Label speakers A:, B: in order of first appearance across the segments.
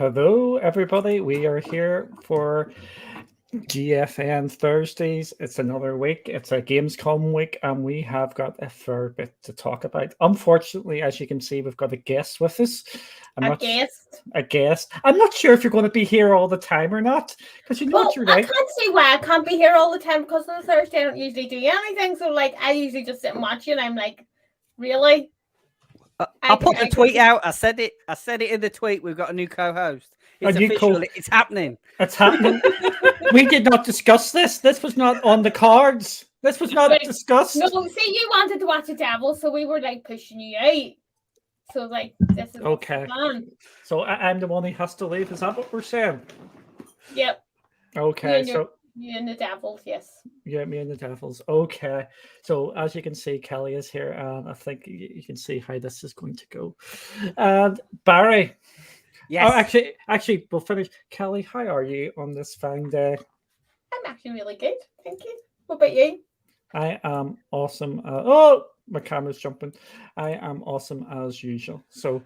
A: Hello, everybody. We are here for GFN Thursdays. It's another week. It's a Gamescom week, and we have got a fair bit to talk about. Unfortunately, as you can see, we've got a guest with us.
B: A guest.
A: A guest. I'm not sure if you're going to be here all the time or not, because you know what you're
B: I
A: like.
B: can't see why I can't be here all the time because on a Thursday I don't usually do anything. So, I usually just sit and watch you, and I'm like, really?
C: I put the tweet out. I said it in the tweet. We've got a new co-host. It's official. It's happening.
A: It's happening. We did not discuss this. This was not on the cards. This was not discussed.
B: No, see, you wanted to watch a devil, so we were pushing you out. So this is
A: okay. So I'm the one who has to leave. Is that what we're saying?
B: Yep.
A: Okay.
B: You and the Devils, yes.
A: Yeah, me and the Devils. Okay. So as you can see, Kelly is here, and I think you can see how this is going to go. And Barry.
C: Yes.
A: Oh, actually, we'll finish. Kelly, how are you on this fine day?
B: I'm actually really good. Thank you. What about you?
A: I am awesome. Oh, my camera's jumping. I am awesome as usual. So,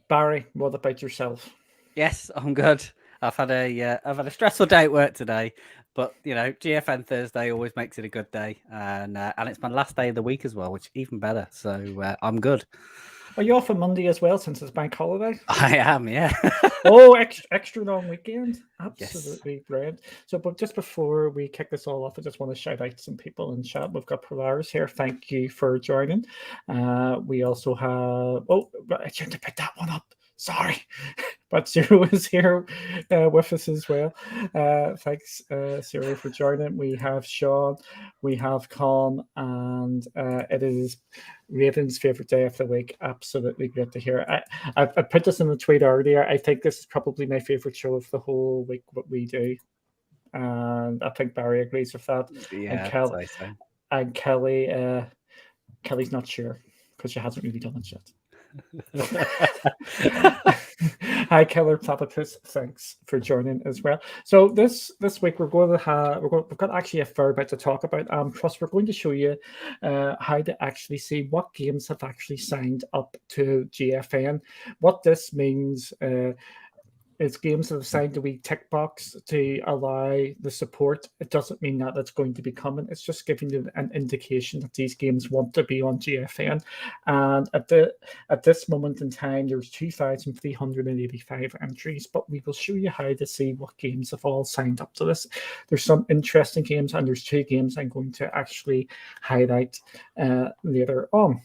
A: Barry, what about yourself?
C: Yes, I'm good. I've had a stressful day at work today, but GFN Thursday always makes it a good day, and it's my last day of the week as well, which is even better. So I'm good.
A: Are you off on Monday as well since it's bank holiday?
C: I am, yeah.
A: Oh, extra long weekend. Absolutely
C: yes.
A: Brilliant. So, but just before we kick this all off, I just want to shout out some people in chat. We've got Polaris here. Thank you for joining. We also have... Oh, I shouldn't have picked that one up. Sorry. But Zero is here with us as well. Thanks, Zero, for joining. We have Sean, we have Con, and it is Raven's favourite day of the week. Absolutely great to hear. I put this in the tweet earlier. I think this is probably my favourite show of the whole week, what we do. And I think Barry agrees with that.
C: Yeah,
A: and Kelly, Kelly's not sure because she hasn't really done it yet. Hi, Keller Platypus. Thanks for joining as well. So this week we've got actually a fair bit to talk about. Plus we're going to show you how to actually see what games have actually signed up to GFN. What this means is games that have signed a wee tick box to allow the support. It doesn't mean that it's going to be coming. It's just giving you an indication that these games want to be on GFN. And at this moment in time, there's 2,385 entries, but we will show you how to see what games have all signed up to this. There's some interesting games, and there's 2 games I'm going to actually highlight later on.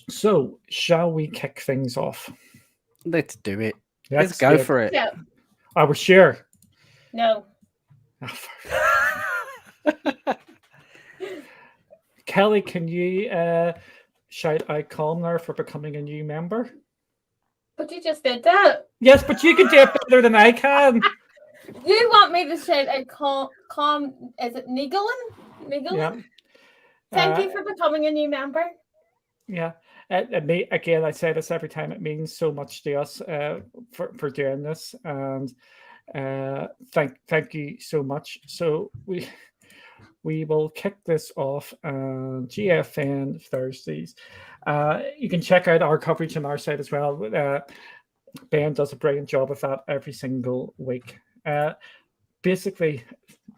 A: So, shall we kick things off?
C: Let's do it. Let's go for it.
B: Yeah.
A: Are we sure?
B: No.
A: Kelly, can you shout out Colmar for becoming a new member?
B: But you just did that.
A: Yes, but you can do it better than I can.
B: You want me to shout out is it Nigelin?
A: Yeah.
B: Thank you for becoming a new member.
A: Yeah. Again, I say this every time. It means so much to us for doing this, and thank you so much. So we will kick this off on GFN Thursdays. You can check out our coverage on our site as well. Ben does a brilliant job of that every single week. Basically,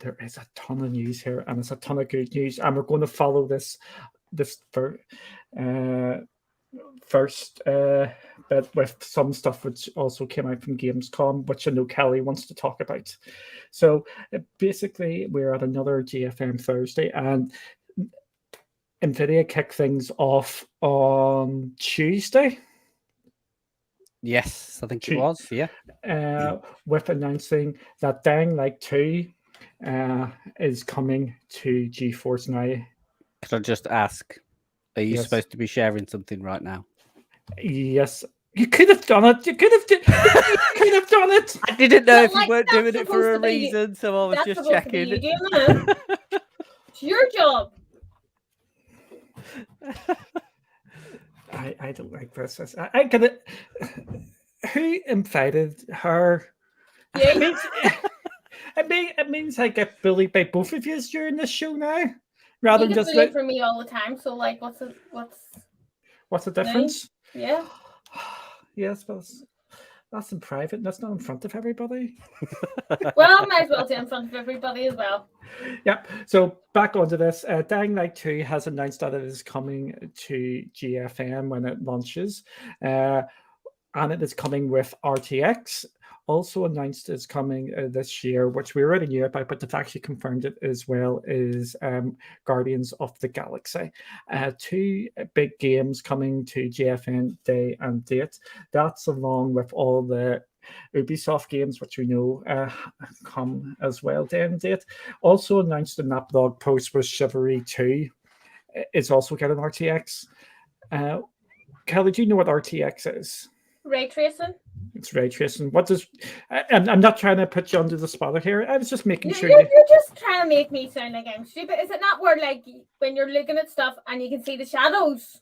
A: there is a ton of news here, and it's a ton of good news, and we're going to follow this for. First bit with some stuff which also came out from Gamescom, which I know Kelly wants to talk about. So basically, we're at another GFN Thursday, and NVIDIA kicked things off on Tuesday.
C: Yes, I think it was, yeah.
A: With announcing that Dying Light 2 is coming to GeForce now.
C: Could I just ask, are you supposed to be sharing something right now?
A: Yes. You could have done it. You could have done it.
C: I didn't know if you weren't doing it for a reason, so I was just checking.
B: It's your job.
A: I don't like this. I get it. Who invited her?
B: Yeah.
A: It means I get bullied by both of you during this show now, rather than just
B: for me all the time. So what's
A: the difference?
B: Yeah.
A: Yes, but That's in private. That's not in front of everybody.
B: Well, might as well do it in front of everybody as well.
A: Yep. So back onto this. Dying Light 2 has announced that it is coming to GFN when it launches. And it is coming with RTX. Also announced it's coming this year, which we already knew about, but they've actually confirmed it as well, is Guardians of the Galaxy. Two big games coming to GFN day and date. That's along with all the Ubisoft games, which we know come as well day and date. Also announced in that blog post was Chivalry 2. It's also getting RTX. Kelly, do you know what RTX is?
B: Ray tracing.
A: It's ray tracing. What does? I'm not trying to put you under the spotlight here. I was just making sure.
B: You're just trying to make me sound like I'm stupid. Is it not where, like, when you're looking at stuff and you can see the shadows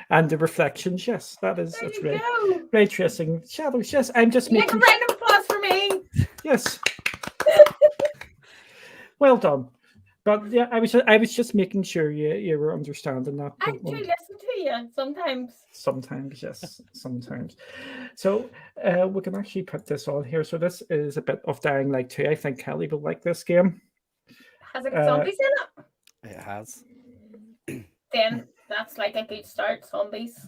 A: and the reflections? Yes, that is.
B: there.
A: That's
B: You
A: ray tracing shadows. Yes, I'm just
B: make a
A: making.
B: round of applause for me.
A: Yes. Well done. But yeah, I was just making sure you were understanding that.
B: I do listen to you sometimes.
A: Sometimes, yes, sometimes. So we can actually put this on here. So this is a bit of Dying Light 2. I think Kelly will like this game.
B: Has it got zombies in it?
C: It has.
B: Then that's like a good start. Zombies.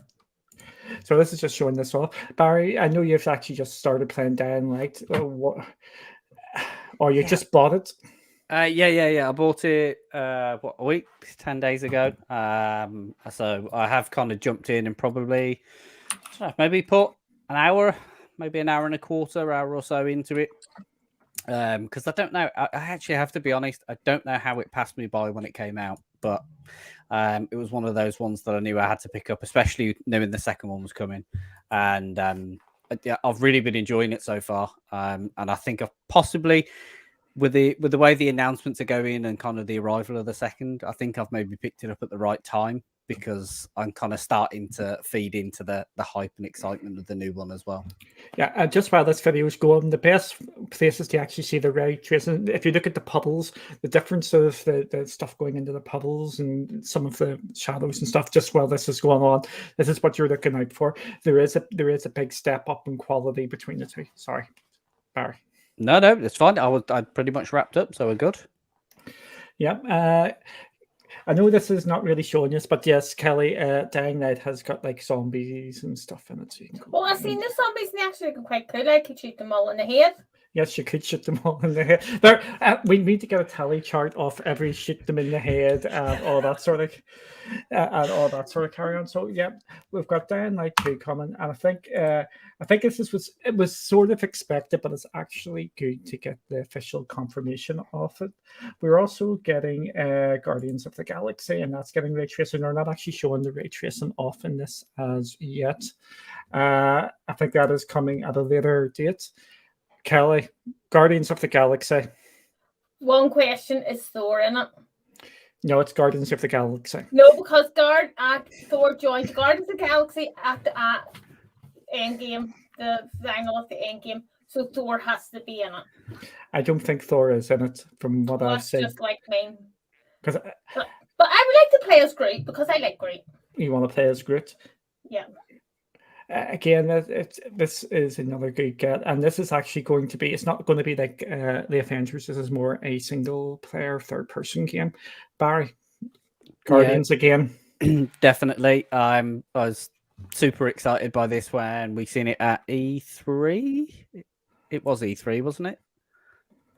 A: So this is just showing this off. Barry, I know you've actually just started playing Dying Light. Or you just bought it.
C: Yeah. I bought it a week, 10 days ago. So I have kind of jumped in and probably maybe put an hour, maybe an hour and a quarter, hour or so into it. Because I don't know. I actually have to be honest. I don't know how it passed me by when it came out, but it was one of those ones that I knew I had to pick up, especially knowing the second one was coming. And I've really been enjoying it so far. And I think I've possibly, with the way the announcements are going and kind of the arrival of the second, I think I've maybe picked it up at the right time because I'm kind of starting to feed into the hype and excitement of the new one as well.
A: Yeah, and just while this video is going, the best places to actually see the ray tracing, if you look at the puddles, the difference of the stuff going into the puddles and some of the shadows and stuff, just while this is going on, this is what you're looking out for. There is a big step up in quality between the two. Sorry, Barry.
C: No, it's fine. I pretty much wrapped up, so we're good.
A: Yeah. I know this is not really showing us, but yes, Kelly, Dying Light has got like zombies and stuff in it. So
B: Well, I've seen the zombies and they actually look quite cool. I could shoot them all in the head.
A: Yes, you could shoot them all in the head. There, we need to get a tally chart of every shoot them in the head and all that sort of carry on. So yeah, we've got Dying Light 2 coming, and I think it was sort of expected, but it's actually good to get the official confirmation of it. We're also getting Guardians of the Galaxy, and that's getting ray tracing. They're not actually showing the ray tracing off in this as yet. I think that is coming at a later date. Kelly, Guardians of the Galaxy.
B: One question, is Thor in it?
A: No, it's Guardians of the Galaxy.
B: No, because Thor joined Guardians of the Galaxy at the Endgame, the final of the Endgame. So Thor has to be in it.
A: I don't think Thor is in it, from what I've seen.
B: That's just like me.
A: But
B: I would like to play as Groot because I like Groot.
A: You want to play as Groot?
B: Yeah.
A: Again, this is another good get, and this is actually going to be. It's not going to be like the Avengers. This is more a single-player, third-person game. Barry, Guardians again.
C: Definitely. I was super excited by this when we seen it at E3. It was E3, wasn't it?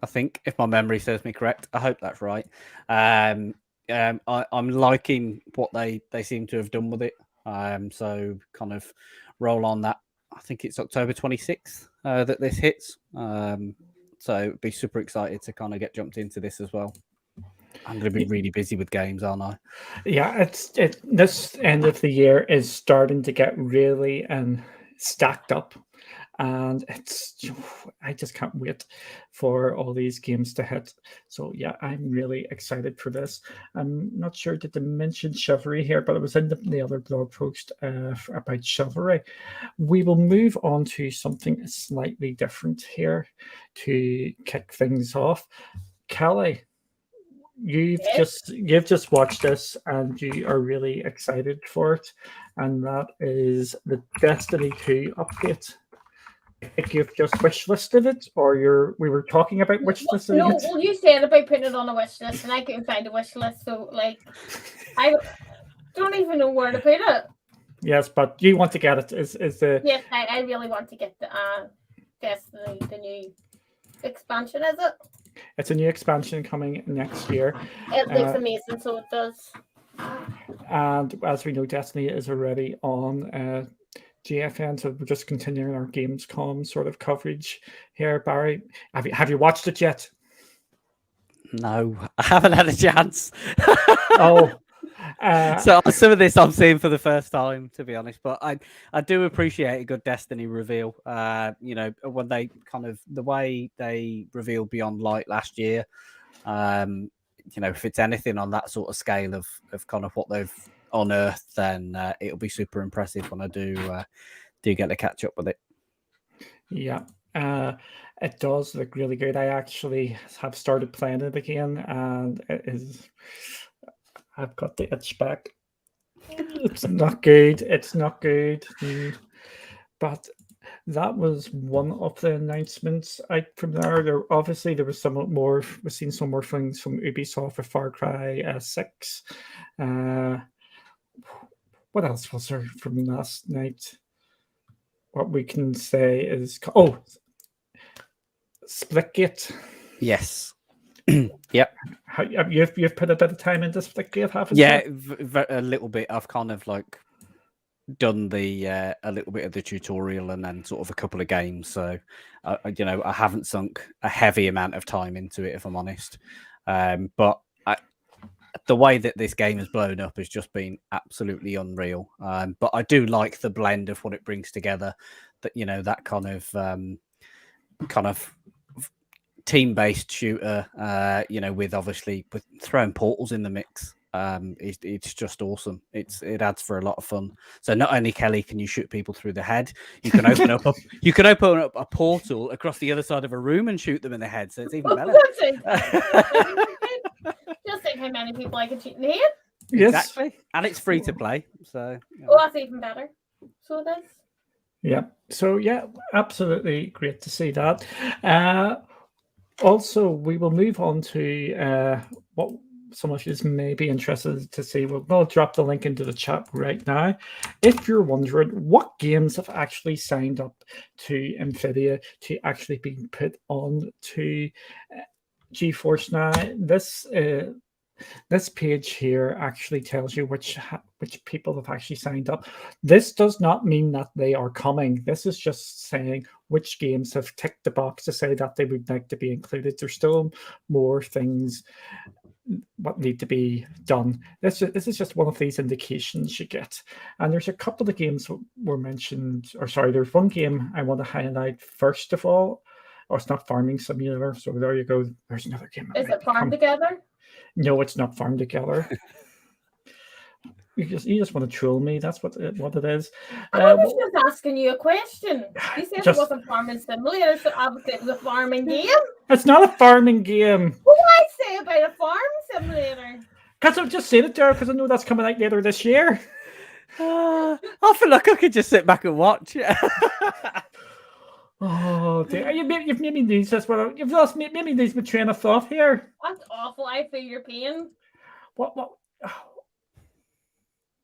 C: I think, if my memory serves me correct. I hope that's right. I'm liking what they seem to have done with it. So kind of roll on that. I think it's October 26th that this hits. So be super excited to kind of get jumped into this as well. I'm going to be really busy with games, aren't I?
A: Yeah, this end of the year is starting to get really stacked up. And I just can't wait for all these games to hit. So yeah, I'm really excited for this. I'm not sure did they mention Chivalry here, but it was in the other blog post about Chivalry. We will move on to something slightly different here to kick things off. Kelly, you've just watched this and you are really excited for it, and that is the Destiny 2 update. Like you've just wish listed it, or we were talking about wish listing
B: No,
A: it?
B: well, you said about putting it on a wish list, and I couldn't find a wish list, so like, I don't even know where to put it.
A: Yes, but you want to get it. Is the
B: Yes, I really want to get the Destiny, the new expansion. Is it?
A: It's a new expansion coming next year.
B: It looks amazing, so it does.
A: And as we know, Destiny is already on GFN, so we're just continuing our Gamescom sort of coverage here. Barry, have you watched it yet?
C: No, I haven't had a chance.
A: Oh.
C: So some of this I'm seeing for the first time, to be honest. But I do appreciate a good Destiny reveal. When they kind of the way they revealed Beyond Light last year. If it's anything on that sort of scale of kind of what they've unearthed, then it'll be super impressive when I do get to catch up with it.
A: Yeah. It does look really good. I actually have started playing it again, and it is. I've got the itch back. It's not good. It's not good. But that was one of the announcements out from there. There was some more. We've seen some more things from Ubisoft for Far Cry 6. What else was there from last night? What we can say is Splitgate.
C: Yes. Yep.
A: You've put a bit of time into Splitgate, haven't
C: you?
A: Yeah,
C: a little bit. I've kind of like done the a little bit of the tutorial and then sort of a couple of games. So, I haven't sunk a heavy amount of time into it, if I'm honest. But the way that this game has blown up has just been absolutely unreal. But I do like the blend of what it brings together. That that kind of team-based shooter, with throwing portals in the mix. It's just awesome. It adds for a lot of fun. So not only, Kelly, can you shoot people through the head, you can open up a portal across the other side of a room and shoot them in the head. So it's even better.
B: Just think how many people I can shoot in the head.
A: Yes.
C: Exactly, and it's free to play. So
B: that's even better. So it is.
A: Yeah. So yeah, absolutely great to see that. Also, we will move on to what some of you may be interested to see. We'll drop the link into the chat right now. If you're wondering what games have actually signed up to Nvidia to actually be put on to GeForce now, this page here actually tells you which people have actually signed up. This does not mean that they are coming. This is just saying which games have ticked the box to say that they would like to be included. There's still more things what need to be done. This is just one of these indications you get. And there's a couple of games that were mentioned, there's one game I want to highlight first of all. Oh, it's not Farming Simulator, so there you go. There's another game.
B: Is it Farm Together?
A: No, it's not Farm Together. You just want to troll me. That's what it is.
B: I was just asking you a question. You said it wasn't Farming Simulator, so obviously it was a farming game.
A: It's not a farming game.
B: What did I say about a farm simulator?
A: Because I've just said it there because I know that's coming out later this year.
C: I feel like I could just sit back and watch.
A: Oh dear! You've made me lose this. You've made me lose my train of thought here.
B: That's awful. I feel your pain.
A: What?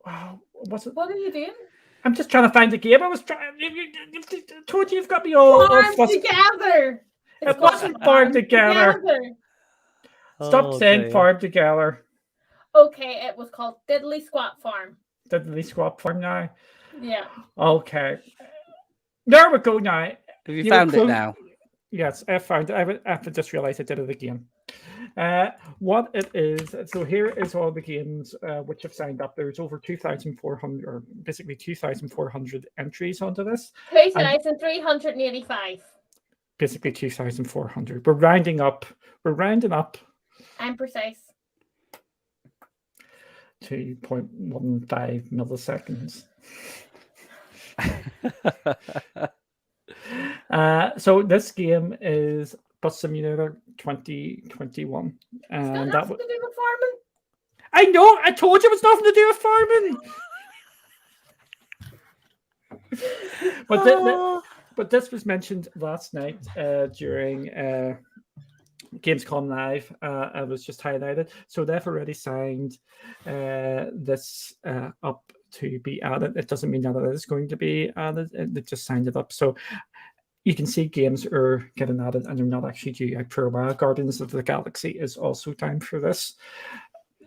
A: Wow! What's it?
B: What are you doing?
A: I'm just trying to find the game. I was trying. You told you've got me all.
B: Farm Together.
A: It wasn't Farm Together. Stop saying Farm Together.
B: Okay, it was called Diddly Squat Farm.
A: Diddly Squat Farm now.
B: Yeah.
A: Okay. There we go now.
C: Have you found it now?
A: Yes, I found it. I just realized I did it again. What it is, so here is all the games which have signed up. There's over 2,400, or basically 2,400 entries onto this.
B: 2,385.
A: Basically 2,400. We're rounding up.
B: I'm precise.
A: 2.15 milliseconds. So this game is Bus Simulator 2021, and that
B: to do with farming.
A: I know. I told you it was nothing to do with farming. But But this was mentioned last night during Gamescom Live. It was just highlighted. So they've already signed this up to be added. It doesn't mean that it is going to be added. They just signed it up. So you can see games are getting added and they're not actually due out for a while. Guardians of the Galaxy is also time for this.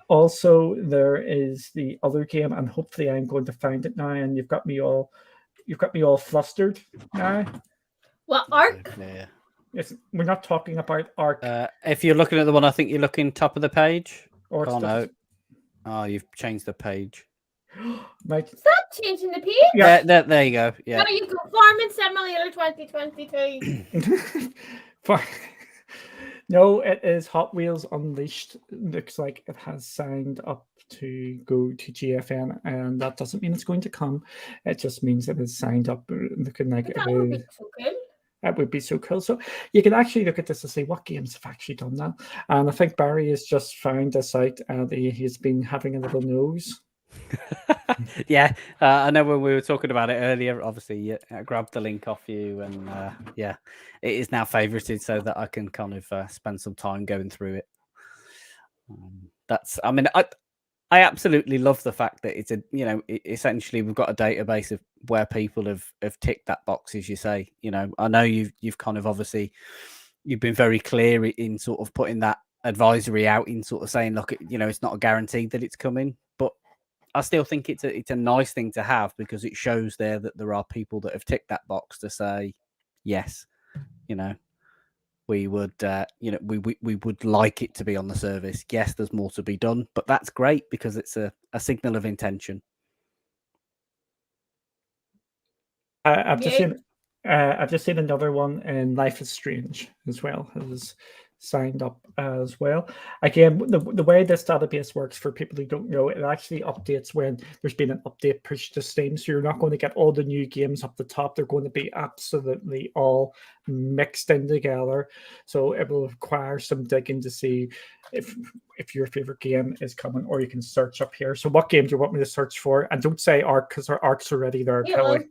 A: Also, there is the other game, and hopefully I'm going to find it now. And you've got me all flustered now.
B: Well, Ark.
C: Yeah.
A: Yes, we're not talking about Ark.
C: If you're looking at the one, I think you're looking top of the page.
A: Or
C: Oh no! Oh, you've changed the page.
A: Right.
B: Stop changing the page.
C: Yeah, there you go. Yeah.
B: There you go. Farming Simulator 2022.
A: No, it is Hot Wheels Unleashed. Looks like it has signed up to go to GFN, and that doesn't mean it's going to come. It just means it is signed up. Looking like
B: That would be so cool.
A: That would be so cool. So you can actually look at this and say what games have actually done that. And I think Barry has just found this out, and he's been having a little nose.
C: Yeah, I know when we were talking about it earlier, obviously I grabbed the link off you, and yeah, it is now favorited so that I can kind of spend some time going through it. I mean, I absolutely love the fact that it's essentially we've got a database of where people have ticked that box, as you say. I know you've kind of obviously you've been very clear in sort of putting that advisory out in sort of saying, look, it's not a guarantee that it's coming, but I still think it's a nice thing to have because it shows there that there are people that have ticked that box to say, yes, we would, we would like it to be on the service. Yes, there's more to be done, but that's great because it's a signal of intention.
A: I've just seen another one, and Life is Strange as well has signed up as well. Again, the way this database works, for people who don't know, it actually updates when there's been an update pushed to Steam. So you're not going to get all the new games up the top. They're going to be absolutely all mixed in together. So it will require some digging to see if your favorite game is coming, or you can search up here. So what game do you want me to search for? And don't say Ark, because our Ark's already there, Kelly.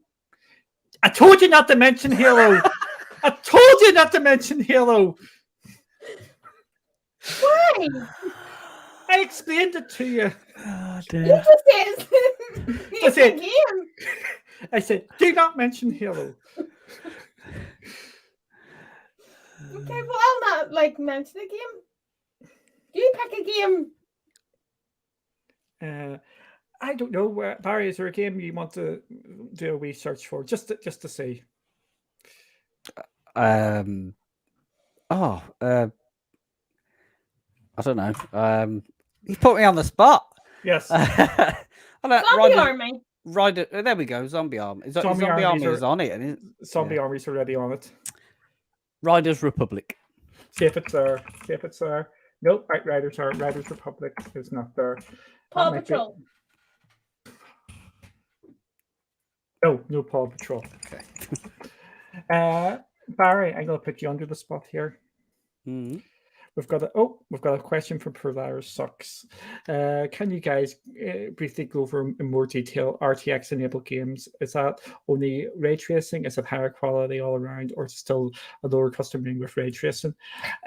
A: I told you not to mention Halo. I told you not to mention Halo.
B: Why?
A: I explained it to you.
C: Oh,
B: You just said it's a game.
A: I said, do not mention Halo.
B: Okay, well, I'll not mention a game. You pick a game.
A: I don't know. Barry, is there a game you want to do a wee search for, just to see?
C: I don't know. You put me on the spot.
A: Yes.
B: Zombie Army.
C: There we go. Zombie Army.
A: Zombie
C: Army is on it.
A: Zombie Army's already on it.
C: Riders Republic.
A: See if it's there. Nope. Right, Riders Republic is not there.
B: Paw Patrol.
A: No Paw Patrol.
C: Okay.
A: Barry, I'm going to put you under the spot here.
C: Mm-hmm.
A: We've got a question from Polaris Sucks. Can you guys briefly go over in more detail RTX enabled games? Is that only ray tracing? Is it higher quality all around, or still a lower custom ring with ray tracing?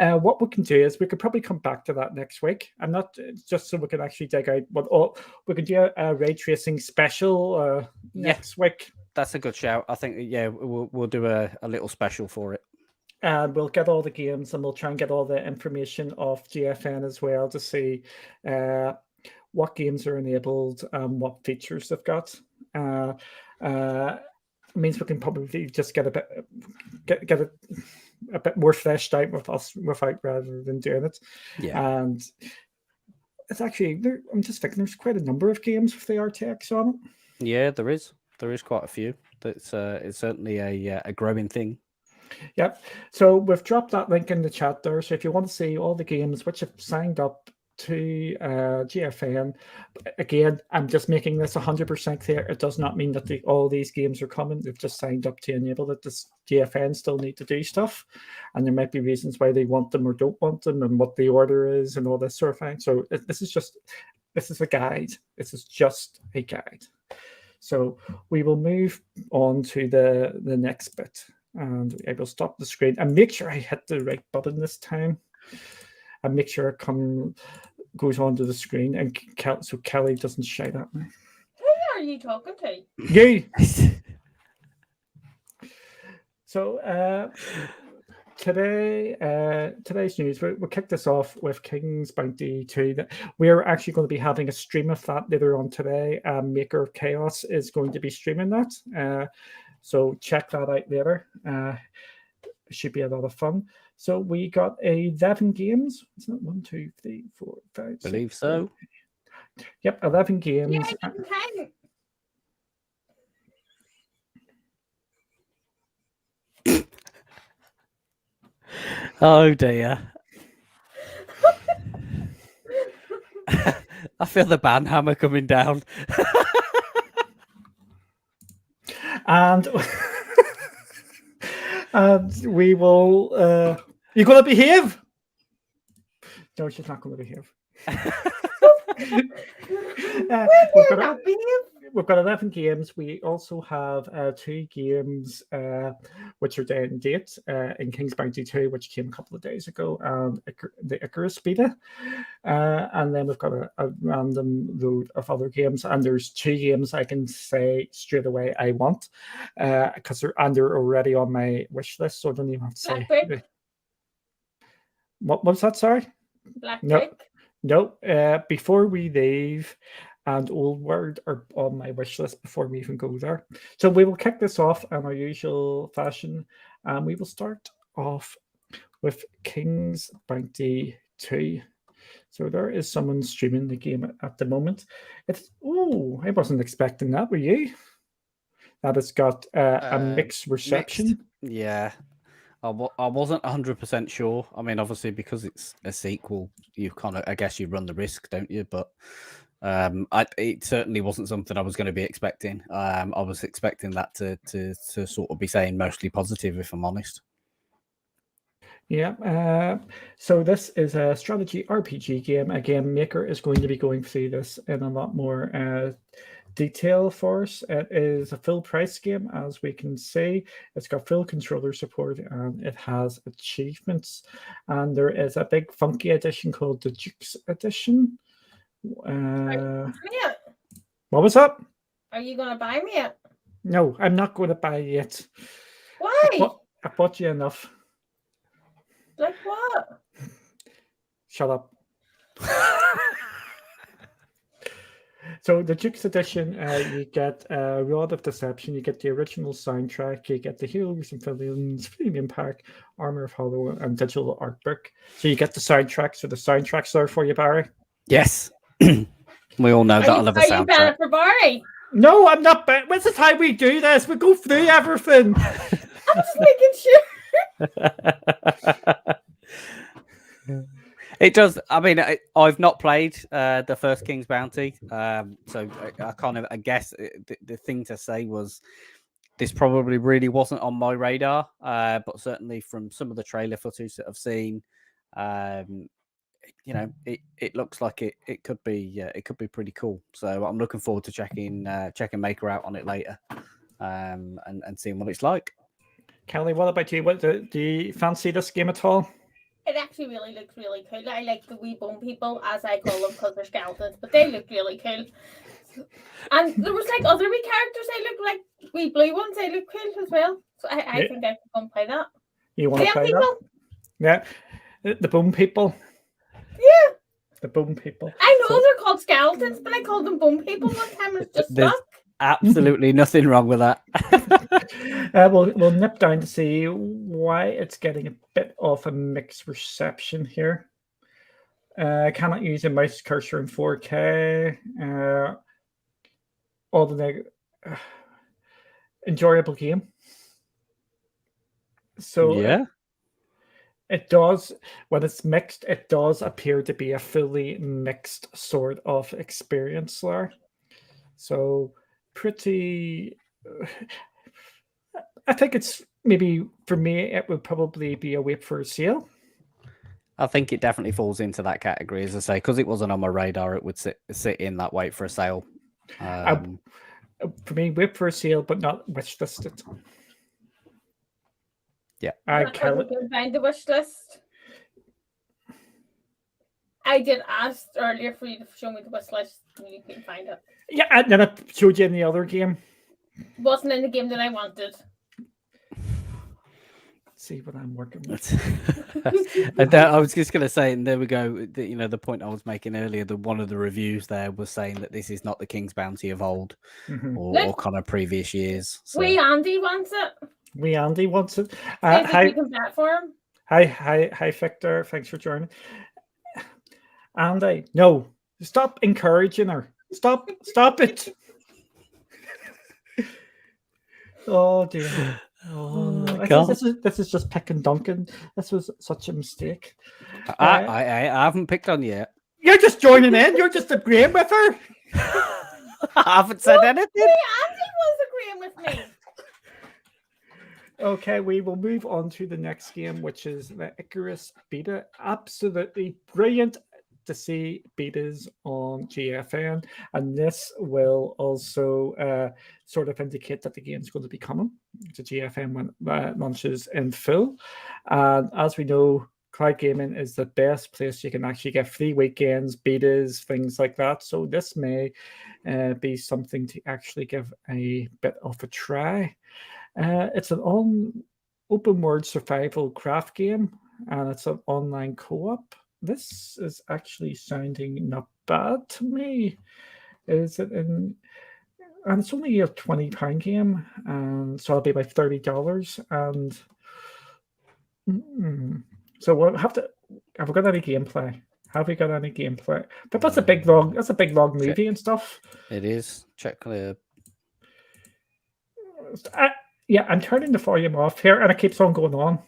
A: What we can do is we could probably come back to that next week, and not just so we can actually dig out what we can do a ray tracing special next week.
C: That's a good shout. I think we'll do a little special for it.
A: And we'll get all the games, and we'll try and get all the information off GFN as well to see what games are enabled and what features they've got. It means we can probably just get it a bit more fleshed out without rather than doing it.
C: Yeah.
A: And it's actually, I'm just thinking there's quite a number of games with the RTX on it.
C: Yeah, there is. There is quite a few. It's certainly a growing thing.
A: Yep. So we've dropped that link in the chat there. So if you want to see all the games which have signed up to GFN, again, I'm just making this 100% clear. It does not mean that all these games are coming. They've just signed up to enable it. This GFN still need to do stuff, and there might be reasons why they want them or don't want them, and what the order is, and all this sort of thing. So this is a guide. This is just a guide. So we will move on to the next bit. and I will stop the screen and make sure I hit the right button this time, and make sure it goes onto the screen, and so Kelly doesn't shout at me.
B: Who are you talking to?
A: You. So today's news, we'll kick this off with King's Bounty 2. We're actually going to be having a stream of that later on today. Maker of Chaos is going to be streaming that. So check that out later. It should be a lot of fun. So we got 11 games. It's not 1, 2, 3, 4, 5.
C: Believe so.
A: Yep, 11 games.
B: Yeah, you can.
C: Oh dear. I feel the banhammer coming down.
A: And and we will. You're going to behave. No, she's not going to behave. We've got 11 games. We also have 2 games which are down in date in King's Bounty 2, which came a couple of days ago, and the Icarus Beta. And then we've got a random load of other games, and there's 2 games I can say straight away I want, because they're already on my wish list, so I don't even have to say. What was that? Sorry?
B: Black
A: No. Before we leave, and Old World are on my wish list before we even go there. So we will kick this off in our usual fashion, and we will start off with King's Bounty 2. So there is someone streaming the game at the moment. I wasn't expecting that, were you? That it's got a mixed reception.
C: Mixed. Yeah. I wasn't 100% sure. I mean, obviously, because it's a sequel, you kind of, I guess you run the risk, don't you? But it certainly wasn't something I was going to be expecting. I was expecting that to sort of be saying mostly positive, if I'm honest.
A: Yeah. So this is a strategy RPG game. Again, Maker is going to be going through this in a lot more detail for us. It is a full price game, as we can see. It's got full controller support, and it has achievements. And there is a big funky edition called the Duke's Edition. What was that?
B: Are you going to buy me it?
A: No, I'm not going to buy it yet.
B: Why?
A: I bought you enough.
B: Like what?
A: Shut up. So the Duke's Edition, you get Rod of Deception, you get the original soundtrack, you get the Heroes and Villains premium pack, Armor of Hollow, and digital art book. So you get the soundtrack. So the soundtrack's there for you, Barry.
C: Yes. We all know that I love a soundtrack. Are you
B: banned for Barry?
A: No, I'm not banned. When's the time we do this? We go through everything.
B: I'm just making sure.
C: It does. I mean, I've not played the first King's Bounty, so I guess the thing to say was this probably really wasn't on my radar, but certainly from some of the trailer footage that I've seen, it looks like it could be pretty cool. So I'm looking forward to checking Maker out on it later, and seeing what it's like.
A: Kelly, what about you? Do you fancy this game at all?
B: It actually really looks really cool. I like the wee bone people, as I call them, because they're skeletons, but they look really cool. And there was like other wee characters. They look like wee blue ones. They look cool as well. So I think I can go and play that.
A: You want to play that? Yeah, the bone people.
B: Yeah,
A: the bone people.
B: I know they're called skeletons, but I called them bone people one time. It's just stuck.
C: Absolutely nothing wrong with that.
A: We'll nip down to see why it's getting a bit of a mixed reception here. Cannot use a mouse cursor in 4K. All the enjoyable game. So
C: yeah,
A: it does. When it's mixed, it does appear to be a fully mixed sort of experience there. So pretty. I think it's maybe for me. It would probably be a wait for a sale.
C: I think it definitely falls into that category, as I say, because it wasn't on my radar. It would sit in that wait for a sale.
A: For me, wait for a sale, but not wish listed.
C: Yeah.
B: That's how we can find the wish list. I did ask earlier for you to show me the wish list, and you couldn't find it.
A: Yeah, and then I showed you in the other game.
B: Wasn't in the game that I wanted.
A: See what I'm working with.
C: I was just going to say, and there we go. The point I was making earlier, that one of the reviews there was saying that this is not the King's Bounty of old, or kind of previous years. So.
B: Andy wants it.
A: Andy wants it.
B: Hi, you can platform.
A: Hi, Victor. Thanks for joining. Andy, no, stop encouraging her. Stop it. Oh dear.
C: Oh,
A: this is just picking Duncan. This was such a mistake.
C: I haven't picked on you yet.
A: You're just joining in. You're just agreeing with her.
C: I haven't said anything.
B: Andy was agreeing with me.
A: Okay, we will move on to the next game, which is the Icarus Beta. Absolutely brilliant to see betas on GFN, and this will also sort of indicate that the game's going to be coming to GFN when it launches in full. And as we know, cloud gaming is the best place you can actually get free weekends, betas, things like that. So this may be something to actually give a bit of a try. It's an open world survival craft game, and it's an online co-op. This is actually sounding not bad to me. Is it in? And it's only a £20 game, and so it'll be about $30. And so we'll have to. Have we got any gameplay? Have we got any gameplay? But that's a big long. That's a big long movie and stuff.
C: It is. Check clear.
A: Yeah, I'm turning the volume off here, and it keeps on going on.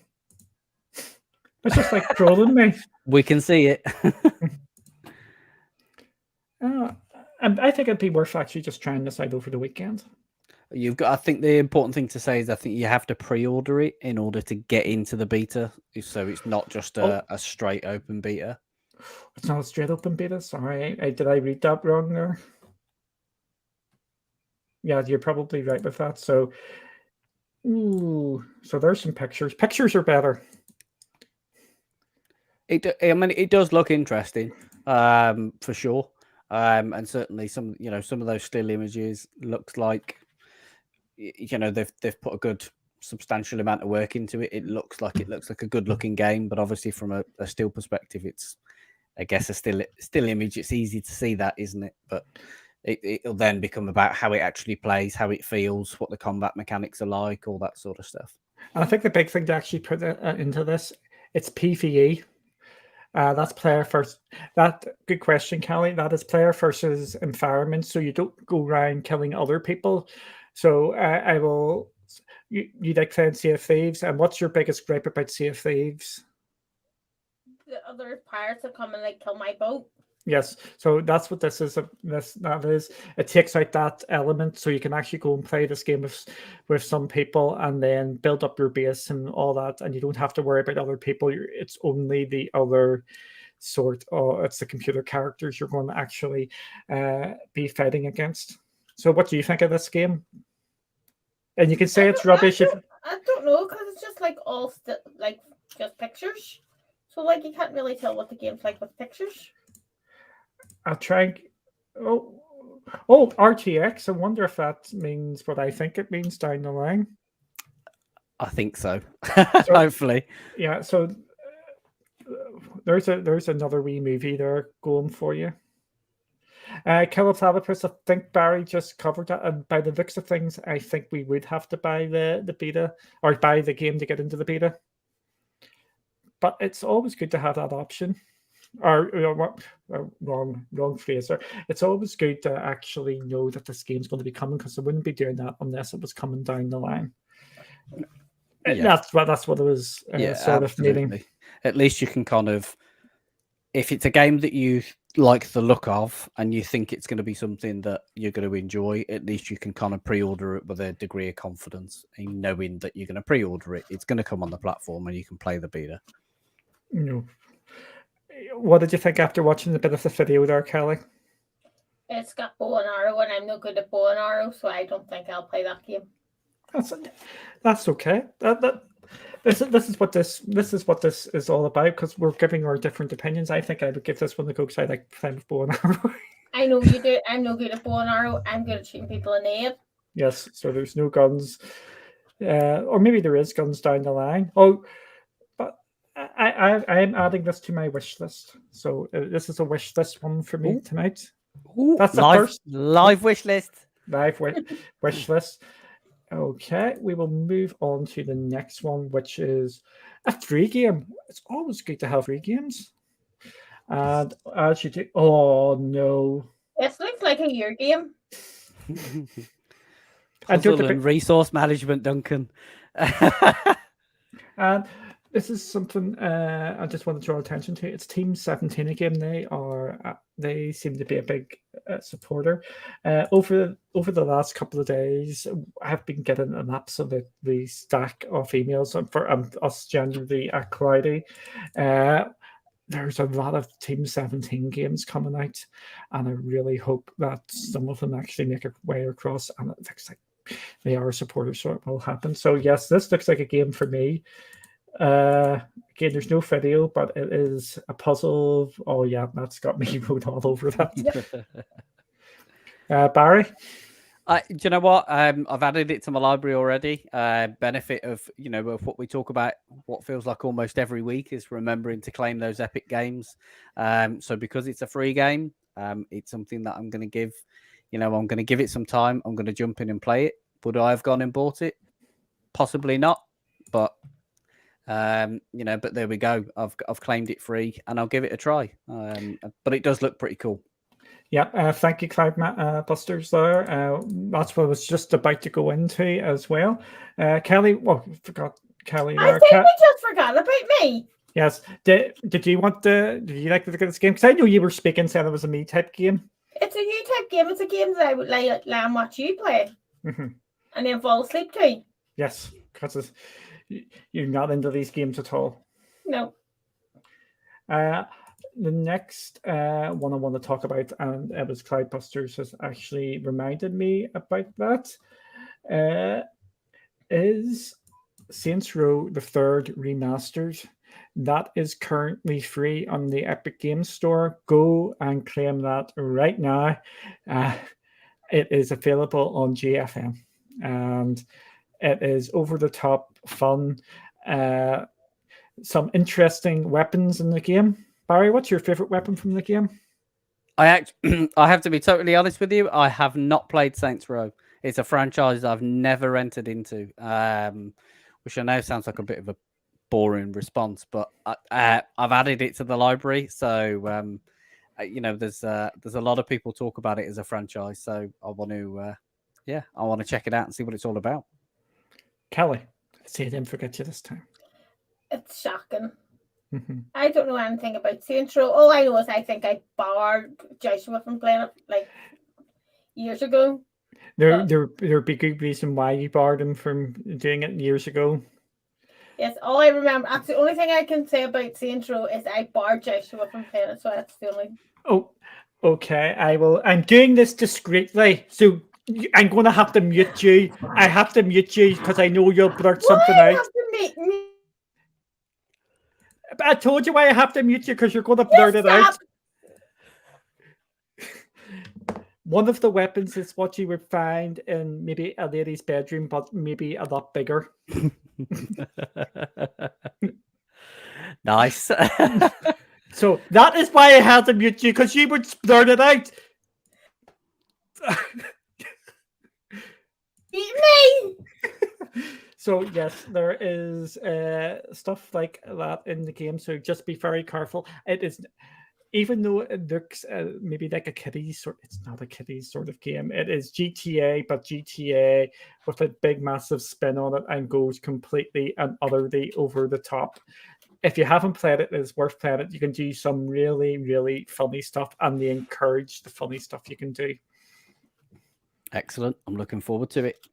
A: It's just like trolling me.
C: We can see it.
A: And I think it'd be worth actually just trying this out over the weekend.
C: I think the important thing to say is I think you have to pre-order it in order to get into the beta. So it's not just a straight open beta.
A: It's not a straight open beta. Sorry, did I read that wrong there? Yeah, you're probably right with that. So, so there's some pictures. Pictures are better.
C: It does look interesting, for sure. And certainly some of those still images looks like, they've put a good substantial amount of work into it. It looks like a good looking game, but obviously from a still perspective, it's, I guess, a still image. It's easy to see that, isn't it? But it'll then become about how it actually plays, how it feels, what the combat mechanics are like, all that sort of stuff.
A: And I think the big thing to actually put into this, it's PvE. That's player first. Good question, Kelly. That is player versus environment. So you don't go around killing other people. So I will. You like playing Sea of Thieves, and what's your biggest gripe about Sea of Thieves?
B: The other pirates that come and kill my boat.
A: Yes, so that's what this is. That is. It takes out that element, so you can actually go and play this game with some people, and then build up your base and all that, and you don't have to worry about other people. It's only the other sort of. It's the computer characters you're going to actually be fighting against. So, what do you think of this game? And you can say it's rubbish.
B: I don't know, because it's just all just pictures. So you can't really tell what the game's like with pictures.
A: I'll try. Oh, RTX. I wonder if that means what I think it means down the line.
C: I think so. Hopefully.
A: Yeah. So there's another wee movie there going for you. Killer Platypus. I think Barry just covered that, and by the looks of things, I think we would have to buy the beta or buy the game to get into the beta. But it's always good to have that option. Or wrong phrase there. It's always good to actually know that this game's going to be coming, because I wouldn't be doing that unless it was coming down the line. Yeah. That's what it was sort of meaning.
C: At least you can kind of, if it's a game that you like the look of and you think it's going to be something that you're going to enjoy, at least you can kind of pre-order it with a degree of confidence, and knowing that you're going to pre-order it, it's going to come on the platform and you can play the beta.
A: No. What did you think after watching the bit of the video there, Kelly?
B: It's got bow and arrow, and I'm no good at bow and arrow, so I don't think I'll play that game.
A: That's okay. This is what this is all about, because we're giving our different opinions. I think I would give this one the go because I like playing with bow and arrow.
B: I know you do. I'm no good at bow and arrow. I'm good at shooting people in the head.
A: Yes, so there's no guns, or maybe there is guns down the line. Oh, but I'm adding this to my wish list. So this is a wish list one for me tonight. That's the first
C: live wish list.
A: Live wish list. Okay, we will move on to the next one, which is a free game. It's always good to have free games. And as you do, oh no,
B: This looks like a year game.
C: Puzzle and resource management, Duncan.
A: And this is something I just want to draw attention to. It's Team 17 again. They seem to be a big supporter. Over the last couple of days, I've been getting an absolutely stack of emails for us generally at Cloudy. There's a lot of Team 17 games coming out, and I really hope that some of them actually make their way across, and it looks like they are supporters, so it will happen. So yes, this looks like a game for me. Again, there's no video, but it is a puzzle. Oh yeah, that's got me wrote all over that. Barry?
C: Do you know what? I've added it to my library already. Benefit of of what we talk about, what feels like almost every week, is remembering to claim those epic games. So because it's a free game, it's something that I'm going to give. I'm going to give it some time. I'm going to jump in and play it. Would I have gone and bought it? Possibly not, but but there we go. I've claimed it free, and I'll give it a try. But it does look pretty cool.
A: Yeah, thank you, Cloud Busters. There, that's what I was just about to go into as well. Kelly, forgot Kelly.
B: I think we just forgot about me.
A: Yes. Did you like to look at this game? Because I know you were speaking, saying it was a me type game.
B: It's a you type game. It's a game that I would like and watch you play,
A: Mm-hmm.
B: and then fall asleep to.
A: Yes, because you're not into these games at all.
B: No.
A: The next one I want to talk about, and it was Cloudbusters has actually reminded me about that, is Saints Row the Third Remastered. That is currently free on the Epic Games Store. Go and claim that right now. It is available on GFN, and it is over-the-top fun. Some interesting weapons in the game. Barry, what's your favorite weapon from the game?
C: I have to be totally honest with you. I have not played Saints Row. It's a franchise I've never entered into, which I know sounds like a bit of a boring response, but I've added it to the library. So, there's a lot of people talk about it as a franchise. So I want to check it out and see what it's all about.
A: Kelly, see, I didn't forget you this time.
B: It's shocking.
A: Mm-hmm.
B: I don't know anything about Saints Row. All I know is I think I barred Joshua from playing it like years ago.
A: There'd be good reason why you barred him from doing it years ago.
B: Yes, all I remember. That's the only thing I can say about Saints Row is I barred Joshua from playing it. So that's the only.
A: Oh, okay. I'm doing this discreetly, so I'm going to have to mute you. I have to mute you because I know you'll blurt something out.
B: Have to mute me?
A: I told you why I have to mute you, because you're going to blurt it out. One of the weapons is what you would find in maybe a lady's bedroom, but maybe a lot bigger.
C: Nice.
A: So that is why I had to mute you, because you would blurt it out.
B: Eat me!
A: So yes, there is stuff like that in the game. So just be very careful. It is, even though it looks maybe like a kiddie sort, it's not a kiddie sort of game. It is GTA, but GTA with a big, massive spin on it and goes completely and utterly over the top. If you haven't played it, it's worth playing it. You can do some really, really funny stuff, and they encourage the funny stuff you can do.
C: Excellent. I'm looking forward to it.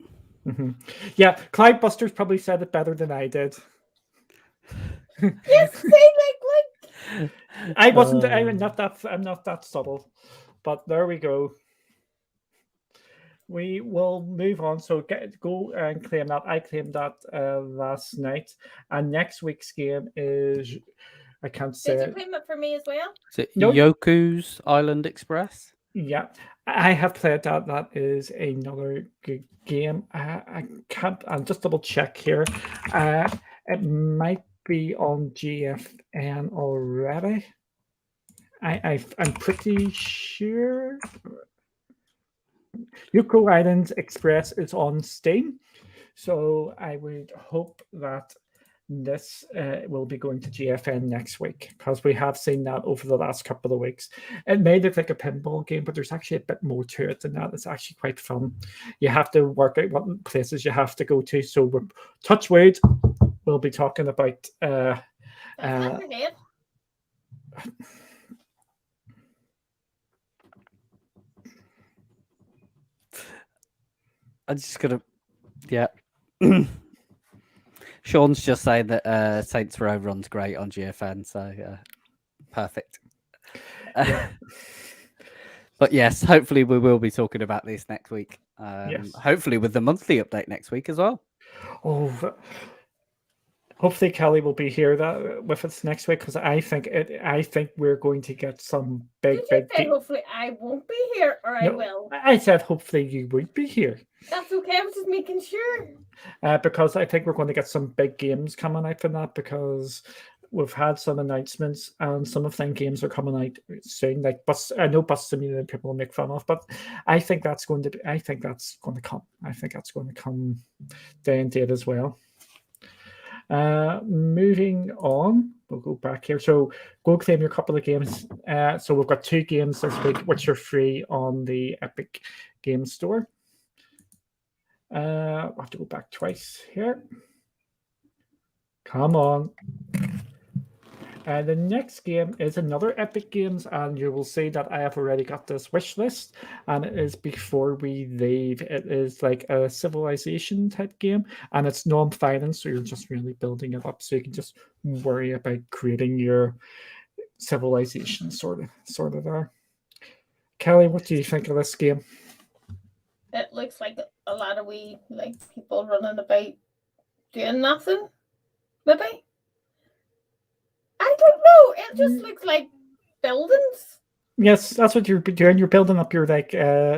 A: Mm-hmm. Yeah, Cloudbusters probably said it better than I did.
B: Yes, like.
A: I wasn't. I'm not that subtle, but there we go. we will move on. So go and claim that. I claimed that last night. And next week's game is, I can't say
B: Did you
A: it.
B: claim it for me as well?
C: Is it
A: No.
C: Yoku's Island Express?
A: Yeah, I have played that. That is another good game. I can't. I'll just double check here. It might be on GFN already. I'm pretty sure. Yoku Island Express is on Steam, so I would hope that this will be going to GFN next week, because we have seen that over the last couple of weeks. It may look like a pinball game, but there's actually a bit more to it than that. It's actually quite fun. You have to work out what places you have to go to. So we're, touch wood, we'll be talking about
B: That's not your head.
C: I'm just gonna, yeah. Sean's just saying that Saints Row runs great on GFN, so perfect.
A: Yeah.
C: But yes, hopefully we will be talking about this next week.
A: Yes.
C: Hopefully with the monthly update next week as well.
A: Oh, hopefully Kelly will be here with us next week, because I think we're going to get some big.
B: Did you say hopefully I won't be here, or I will?
A: I said hopefully you would be here.
B: That's okay. I was just making sure.
A: Because I think we're going to get some big games coming out from that, because we've had some announcements and some of them games are coming out soon. Like I know Bus Simulator people will make fun of, but I think that's going to come. I think that's going to come day and date as well. Moving on, we'll go back here. So go claim your couple of games. So we've got 2 games this week which are free on the Epic Game Store. I'll have to go back twice here. Come on. The next game is another Epic Games, and you will see that I have already got this wish list, and it is Before We Leave. It is like a civilization type game, and it's non-violent, so you're just really building it up, so you can just worry about creating your civilization sort of there. Kelly, what do you think of this game?
B: It looks like a lot of people running about doing nothing. Maybe. I don't know. It just looks like buildings.
A: Yes, that's what you're doing. You're building up your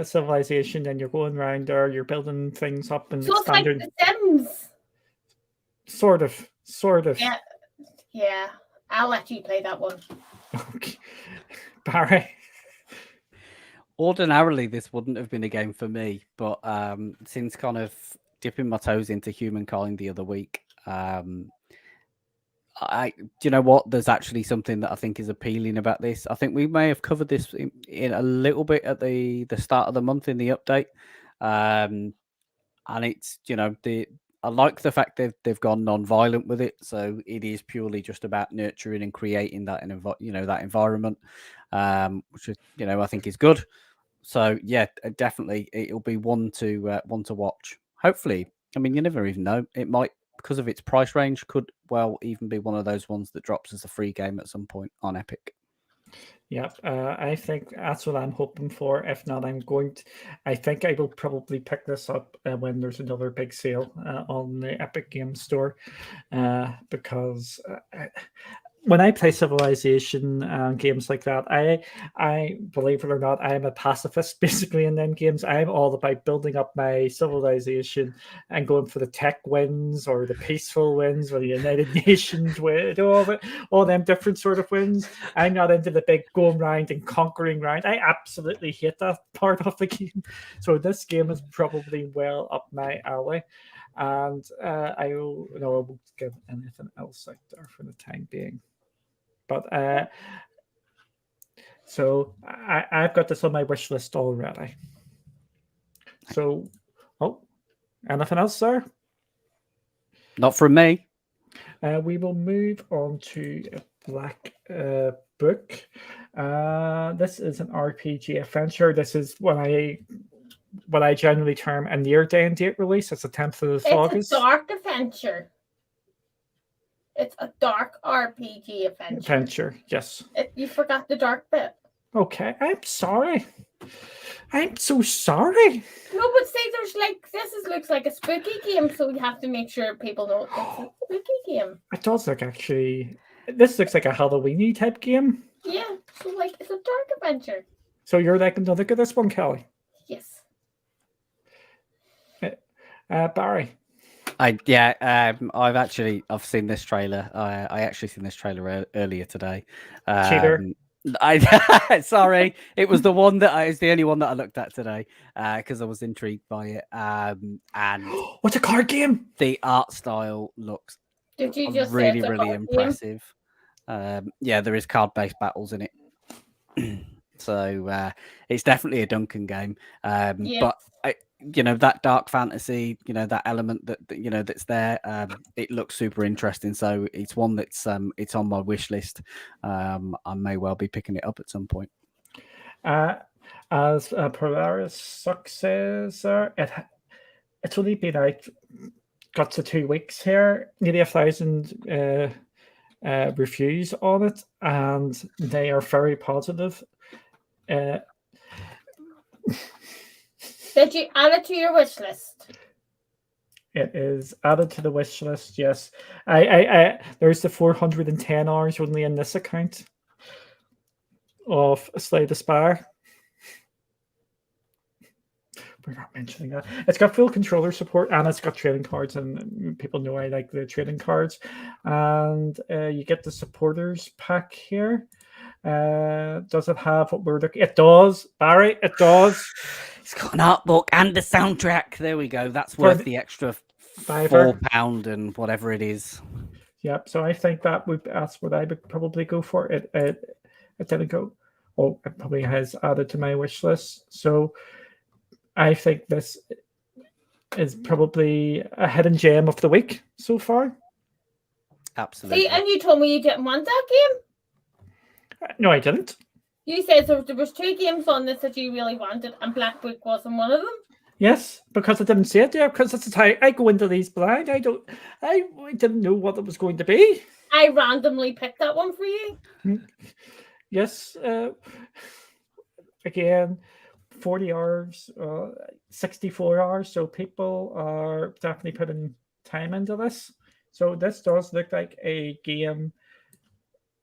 A: civilization, and you're going around there. You're building things up and
B: so
A: expanding.
B: It's like The Sims.
A: Sort of.
B: Yeah. I'll let you play that one.
A: Okay, Barry.
C: Ordinarily, this wouldn't have been a game for me, but since kind of dipping my toes into Humankind the other week, do you know what? There's actually something that I think is appealing about this. I think we may have covered this in a little bit at the start of the month in the update, and it's I like the fact they've gone non-violent with it, so it is purely just about nurturing and creating that that environment, which is I think is good. So yeah, definitely it'll be one to watch. Hopefully, I mean you never even know. It might, because of its price range, could well even be one of those ones that drops as a free game at some point on Epic.
A: Yeah, I think that's what I'm hoping for. If not, I think I will probably pick this up when there's another big sale on the Epic Game Store, because when I play Civilization games like that, I believe it or not, I'm a pacifist basically in them games. I'm all about building up my civilization and going for the tech wins or the peaceful wins or the United Nations win, all them different sort of wins. I'm not into the big going round and conquering round. I absolutely hate that part of the game. So this game is probably well up my alley. And I won't give anything else out there for the time being. But so I've got this on my wish list already. So, anything else, sir?
C: Not from me.
A: We will move on to a Black Book. This is an RPG adventure. This is what I generally term a near day and date release. It's the 10th of August.
B: It's a dark adventure. It's a dark RPG adventure.
A: Yes.
B: You forgot the dark bit.
A: Okay, I'm sorry. I'm so sorry.
B: No, but see, there's like looks like a spooky game, so we have to make sure people know it's a spooky game.
A: It does look actually. This looks like a Halloween-y type game.
B: Yeah, so like it's a dark adventure.
A: So you're liking to look at this one, Kelly?
B: Yes.
A: Barry.
C: I've seen this trailer. I actually seen this trailer earlier today.
A: Cheater.
C: Sorry, it was the only one that I looked at today because I was intrigued by it. And
A: What's a card game?
C: the art style looks
B: Did you just say
C: really,
B: it's a
C: really
B: card game?
C: impressive. Yeah, there is card-based battles in it. So it's definitely a Duncan game. But that dark fantasy, that element that's there. It looks super interesting. So it's one that's it's on my wish list. I may well be picking it up at some point.
A: As a Polaris successor, it's only been out got to 2 weeks here, nearly 1,000 reviews on it, and they are very positive.
B: Did you add it to your wish list?
A: It is added to the wish list. Yes, I there's the 410 hours only in this account of Slay the Spire. We're not mentioning that. It's got full controller support and it's got trading cards, and people know I like the trading cards. And you get the supporters pack here. Does it have what we're looking? It does, Barry. It does.
C: It's got an art book and a soundtrack. There we go. That's worth the extra £4 and whatever it is.
A: Yep. So I think that's what I would probably go for. It didn't go. Oh, it probably has added to my wish list. So I think this is probably a hidden gem of the week so far.
C: Absolutely.
B: See, and you told me you didn't want that game.
A: No, I didn't.
B: You said there was 2 games on this that you really wanted, and Black Book wasn't one of them.
A: Yes, because I didn't see it there. Because that's how I go into these blind. I didn't know what it was going to be.
B: I randomly picked that one for you.
A: Yes. Again, 40 hours, 64 hours. So people are definitely putting time into this. So this does look like a game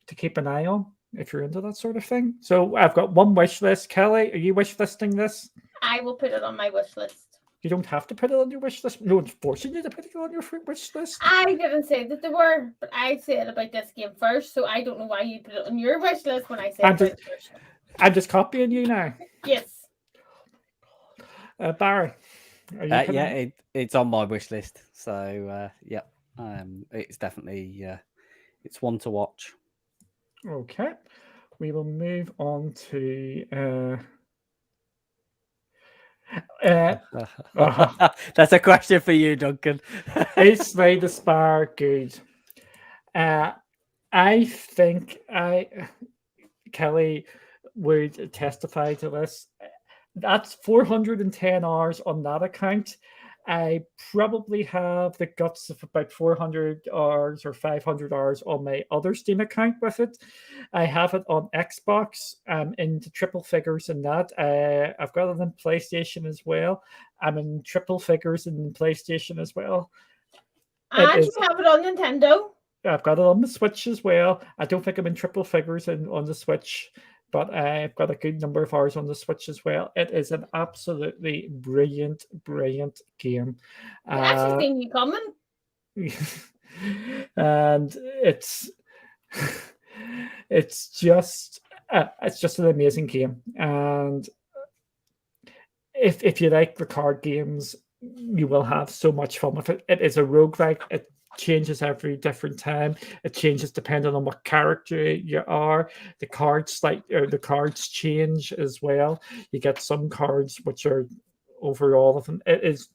A: to keep an eye on if you're into that sort of thing. So I've got one wish list. Kelly, are you wish listing this?
B: I will put it on my wish list.
A: You don't have to put it on your wish list. No one's forcing you to put it on your wish list.
B: I didn't say that they were, but I said about this game first, so I don't know why you put it on your wish list when I said it first.
A: I'm just copying you now.
B: Yes.
A: Barry, are you
C: it's on my wish list. So it's definitely it's one to watch.
A: Okay, we will move on to.
C: That's a question for you, Duncan.
A: Is Slay the Spire good? I think Kelly would testify to this. That's 410 hours on that account. I probably have the guts of about 400 hours or 500 hours on my other Steam account with it. I have it on Xbox. I'm into triple figures in that. I've got it on PlayStation as well. I'm in triple figures in PlayStation as well.
B: And you have it on Nintendo.
A: I've got it on the Switch as well. I don't think I'm in triple figures on the Switch, but I've got a good number of hours on the Switch as well. It is an absolutely brilliant, brilliant game.
B: I actually seen you coming.
A: And it's just an amazing game. And if you like the card games, you will have so much fun with it. It is a roguelike. It changes every different time. It changes depending on what character you are. The cards change as well. You get some cards which are over all of them. There's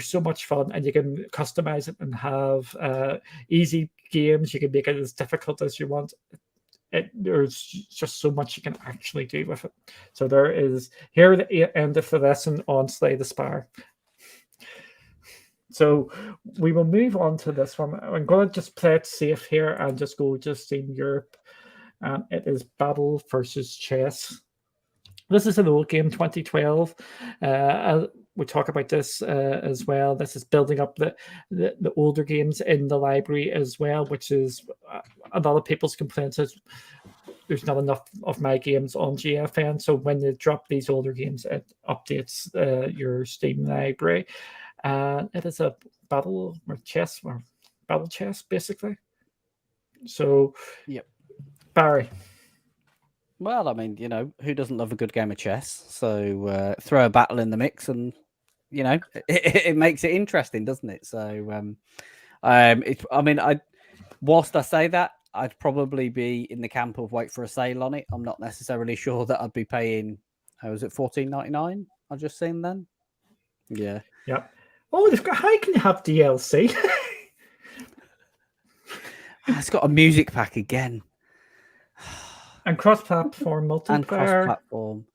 A: so much fun, and you can customize it and have easy games. You can make it as difficult as you want. There's just so much you can actually do with it. So there is here the end of the lesson on Slay the Spire. So we will move on to this one. I'm going to just play it safe here and just go just in Europe. It is Battle versus Chess. This is an old game, 2012. We talk about this as well. This is building up the older games in the library as well, which is a lot of people's complaints is there's not enough of my games on GFN. So when they drop these older games, it updates your Steam library. It is a battle chess, basically. So,
C: Yep.
A: Barry.
C: Well, I mean, who doesn't love a good game of chess? So throw a battle in the mix, and it makes it interesting, doesn't it? So, whilst I say that, I'd probably be in the camp of wait for a sale on it. I'm not necessarily sure that I'd be paying. Was it $14.99? I just seen then. Yeah.
A: Yep. Oh, how can you have DLC?
C: It's got a music pack again.
A: And cross-platform multiplayer.
C: And cross-platform.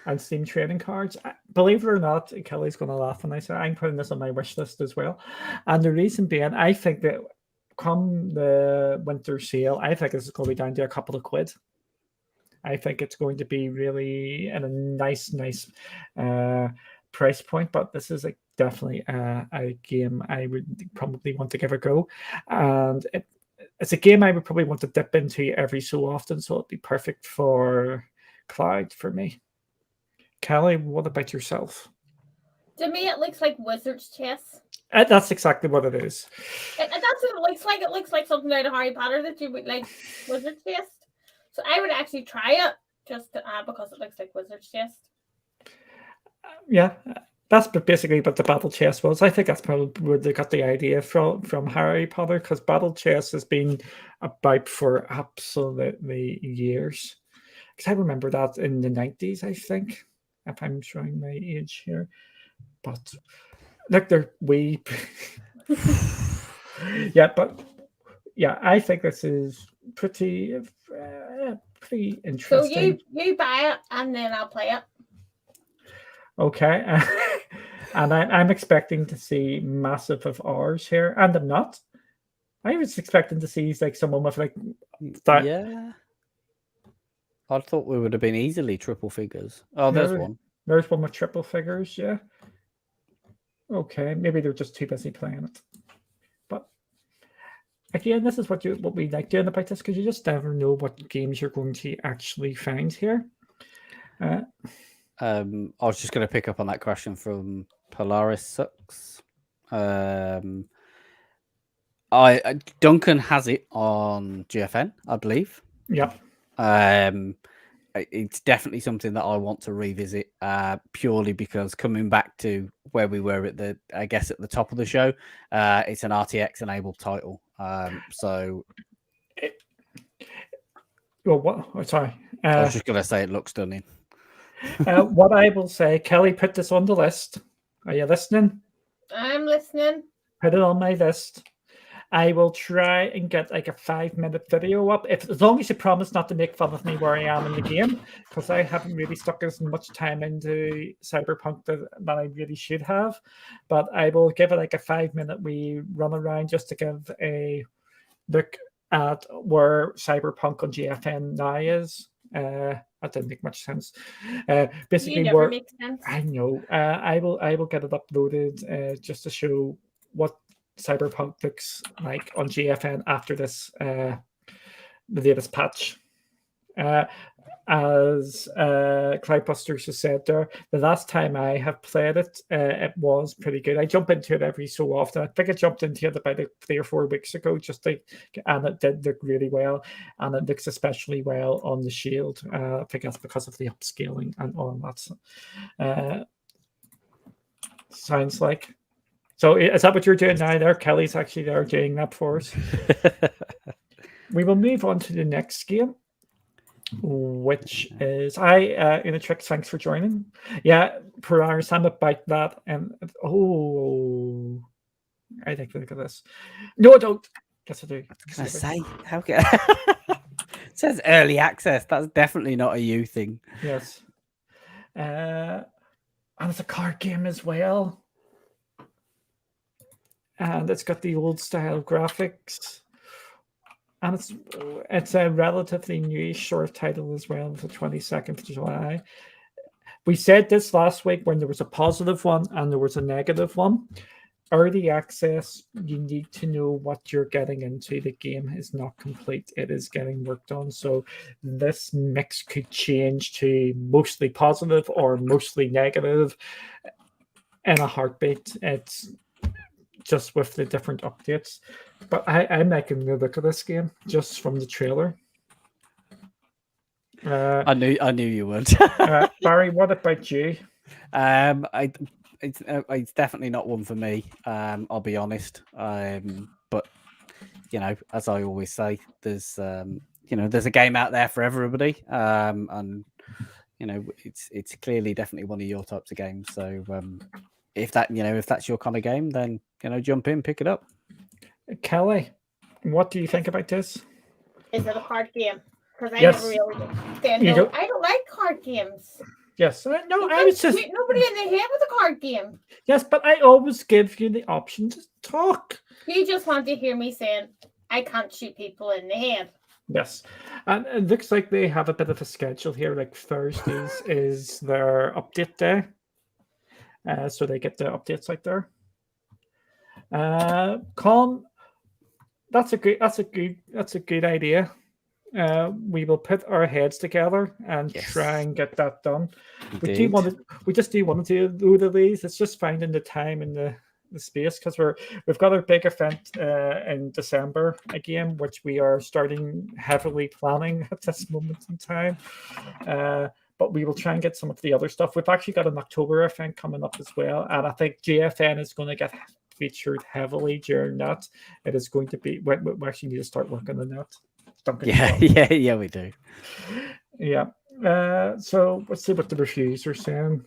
A: And Steam trading cards. Believe it or not, Kelly's going to laugh when I say I'm putting this on my wish list as well. And the reason being, I think that come the winter sale, I think this is going to be down to a couple of quid. I think it's going to be really in a nice price point, but this is definitely a game I would probably want to give a go. And it's a game I would probably want to dip into every so often, so it'd be perfect for cloud for me. Kelly, what about yourself?
B: To me, it looks like Wizard's Chess.
A: That's exactly what it is.
B: That's what it looks like. It looks like something out of Harry Potter that you would like Wizard's Chess. So I would actually try it just because it looks like Wizard's Chess.
A: Yeah, that's basically what the battle chess was. I think that's probably where they got the idea from Harry Potter, because battle chess has been about for absolutely years. Because I remember that in the 90s, I think, if I'm showing my age here. But look, they're wee. Yeah, I think this is pretty interesting.
B: So you buy it and then I'll play it.
A: Okay. And I'm expecting to see massive of ours here, and I'm not. I was expecting to see like someone with like that.
C: Yeah. I thought we would have been easily triple figures. Oh, there's one.
A: There's one with triple figures, yeah. Okay, maybe they're just too busy playing it. But again, this is what we like doing about this, because you just never know what games you're going to actually find here.
C: I was just going to pick up on that question from Polaris Sucks. Duncan has it on GFN, I believe.
A: Yep.
C: It's definitely something that I want to revisit, purely because coming back to where we were at the top of the show, it's an RTX enabled title.
A: Sorry.
C: I was just going to say it looks stunning.
A: What I will say, Kelly, put this on the list. Are you listening?
B: I'm listening.
A: Put it on my list. I will try and get like a 5-minute video up, as long as you promise not to make fun of me where I am in the game, because I haven't really stuck as much time into Cyberpunk that I really should have. But I will give it like a 5-minute we run around just to give a look at where Cyberpunk on GFN now is. That didn't make much sense. Basically,
B: never make sense.
A: I know. I will get it uploaded just to show what Cyberpunk looks like on GFN after this the latest patch. As Cloudbusters has said there, the last time I have played it, it was pretty good. I jump into it every so often. I think I jumped into it about 3 or 4 weeks ago, and it did look really well, and it looks especially well on the Shield. I think that's because of the upscaling and all that. Sounds like. So is that what you're doing now there? Kelly's actually there doing that for us. We will move on to the next game, which is Inatrix, thanks for joining. Yeah, Polaris, I'm about that. And I think look at this. No, I don't. Yes, I do.
C: I say, how can it says early access. That's definitely not a you thing.
A: Yes. And it's a card game as well. And it's got the old style graphics. And it's a relatively new short title as well, the 22nd of July. we said this last week when there was a positive one and there was a negative one. Early access, you need to know what you're getting into. The game is not complete. It is getting worked on. So this mix could change to mostly positive or mostly negative in a heartbeat. It's just with the different updates. But I'm making a look at this game just from the trailer.
C: I knew you would.
A: Barry, what about you?
C: It's definitely not one for me. I'll be honest. But as I always say, there's there's a game out there for everybody. And it's clearly definitely one of your types of games. So if that's your kind of game, then jump in, pick it up.
A: Kelly, what do you think about this?
B: Is it a card game? Because I
A: Yes.
B: never really said no. I don't like card games.
A: Yes. No,
B: You
A: I was
B: can't
A: just
B: shoot nobody in the head with a card game.
A: yes, but I always give you the option to talk.
B: You just want to hear me saying I can't shoot people in the head.
A: Yes, and it looks like they have a bit of a schedule here. Like Thursdays is their update day, so they get the updates out there. Colin, that's a good idea. We will put our heads together and try and get that done.
C: Indeed.
A: We just do want to do load of these. It's just finding the time and the space because we've got our big event in December again, which we are starting heavily planning at this moment in time. But we will try and get some of the other stuff. We've actually got an October event coming up as well, and I think GFN is going to get featured heavily during that. It is going to be. We actually need to start working on that.
C: Yeah, we do.
A: Yeah. So let's see what the reviews are saying.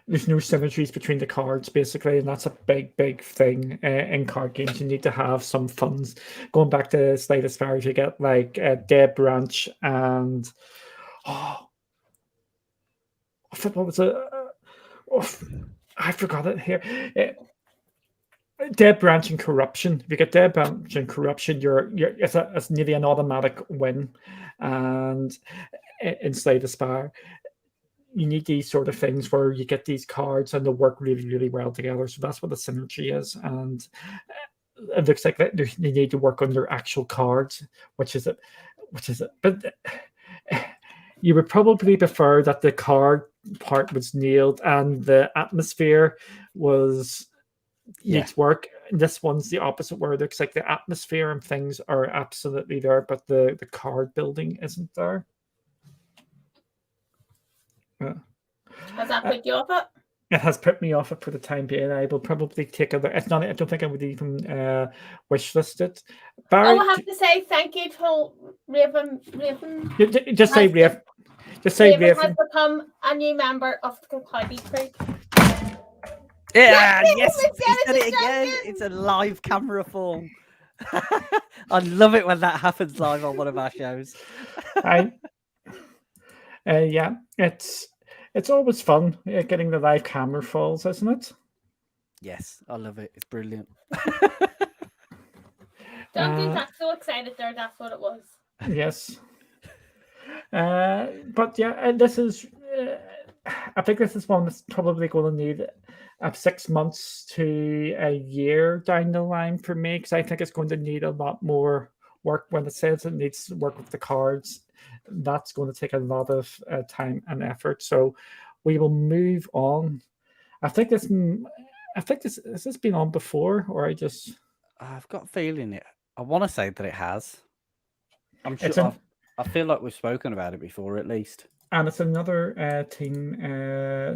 A: There's no synergies between the cards, basically, and that's a big thing in card games. You need to have some funds. Going back to Slade as far as you get like Dead Branch and what was it? I forgot it here. Dead Branch and Corruption. If you get Dead Branch and Corruption, it's nearly an automatic win. And in Slay the Spire, you need these sort of things where you get these cards and they work really, really well together. So that's what the synergy is. And it looks like they need to work on their actual cards, which is it. But you would probably prefer that the card part was nailed and the atmosphere was needs work. This one's the opposite, where it looks like the atmosphere and things are absolutely there, but the card building isn't there.
B: Has that put you off it?
A: It has put me off it for the time being. I will probably take a. It's not. I don't think I would even wish list it. Barry,
B: I have to say thank you to Raven.
A: Just say Raven. Just say
B: Raven
A: Raven.
B: has become a new member of the Cloudy Crew.
C: Yeah, yes, he said it again. It's a live camera fall. I love it when that happens live on one of our shows.
A: Yeah, it's always fun getting the live camera falls, isn't it?
C: Yes, I love it. It's brilliant.
B: Don't you get so excited there? That's what it was.
A: Yes. But yeah, this is. I think this is one that's probably going to need 6 months to a year down the line for me, because I think it's going to need a lot more work. When it says it needs to work with the cards, that's going to take a lot of time and effort. So we will move on. I think this has this been on before, or
C: I've got a feeling it. I want to say that it has. I'm sure. I feel like we've spoken about it before, at least.
A: And it's another Team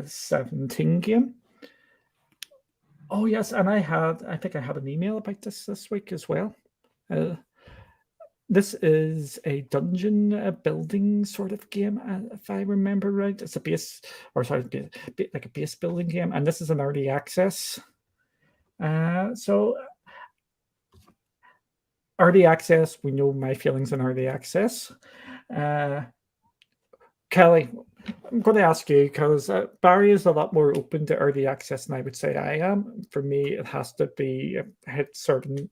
A: 17 game. Oh yes, and I think I had an email about this week as well. This is a dungeon building sort of game, if I remember right. It's a base building game, and this is an early access. So early access, we know my feelings on early access. Kelly, I'm going to ask you because Barry is a lot more open to early access than I would say I am. For me, it has to be hit certain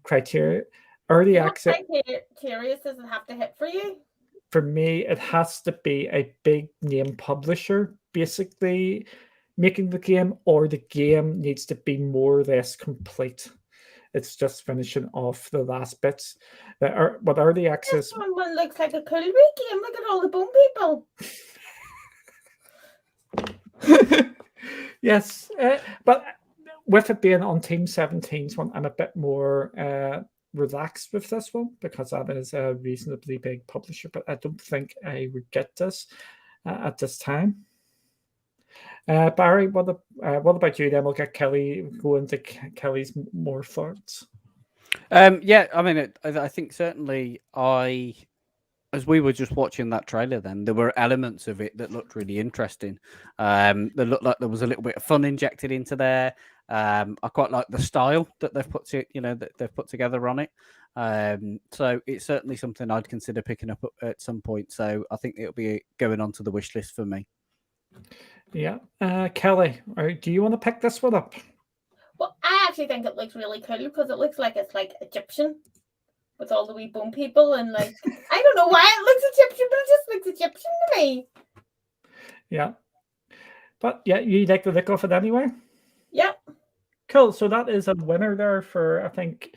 A: criteria. Early
B: What
A: access
B: criteria does it have to hit for you?
A: for me, it has to be a big name publisher, basically making the game, or the game needs to be more or less complete. It's just finishing off the last bits. But early access.
B: This one looks like a cool wee game. Look at all the bone people.
A: Yes, but with it being on Team 17's one, I'm a bit more relaxed with this one because that is a reasonably big publisher, but I don't think I would get this at this time. Barry, what about you? Then we'll get Kelly, go into Kelly's more thoughts.
C: Yeah, I mean, I think certainly as we were just watching that trailer, then there were elements of it that looked really interesting. They looked like there was a little bit of fun injected into there. I quite like the style that they've put together on it. So it's certainly something I'd consider picking up at some point. So I think it'll be going onto the wish list for me.
A: Yeah, Kelly, do you want to pick this one up?
B: Well, I actually think it looks really cool because it looks like it's like Egyptian with all the wee bone people and like I don't know why it looks Egyptian, but it just looks Egyptian to me.
A: Yeah, but yeah, you like the look of it anyway.
B: Yep.
A: Cool. So that is a winner there for I think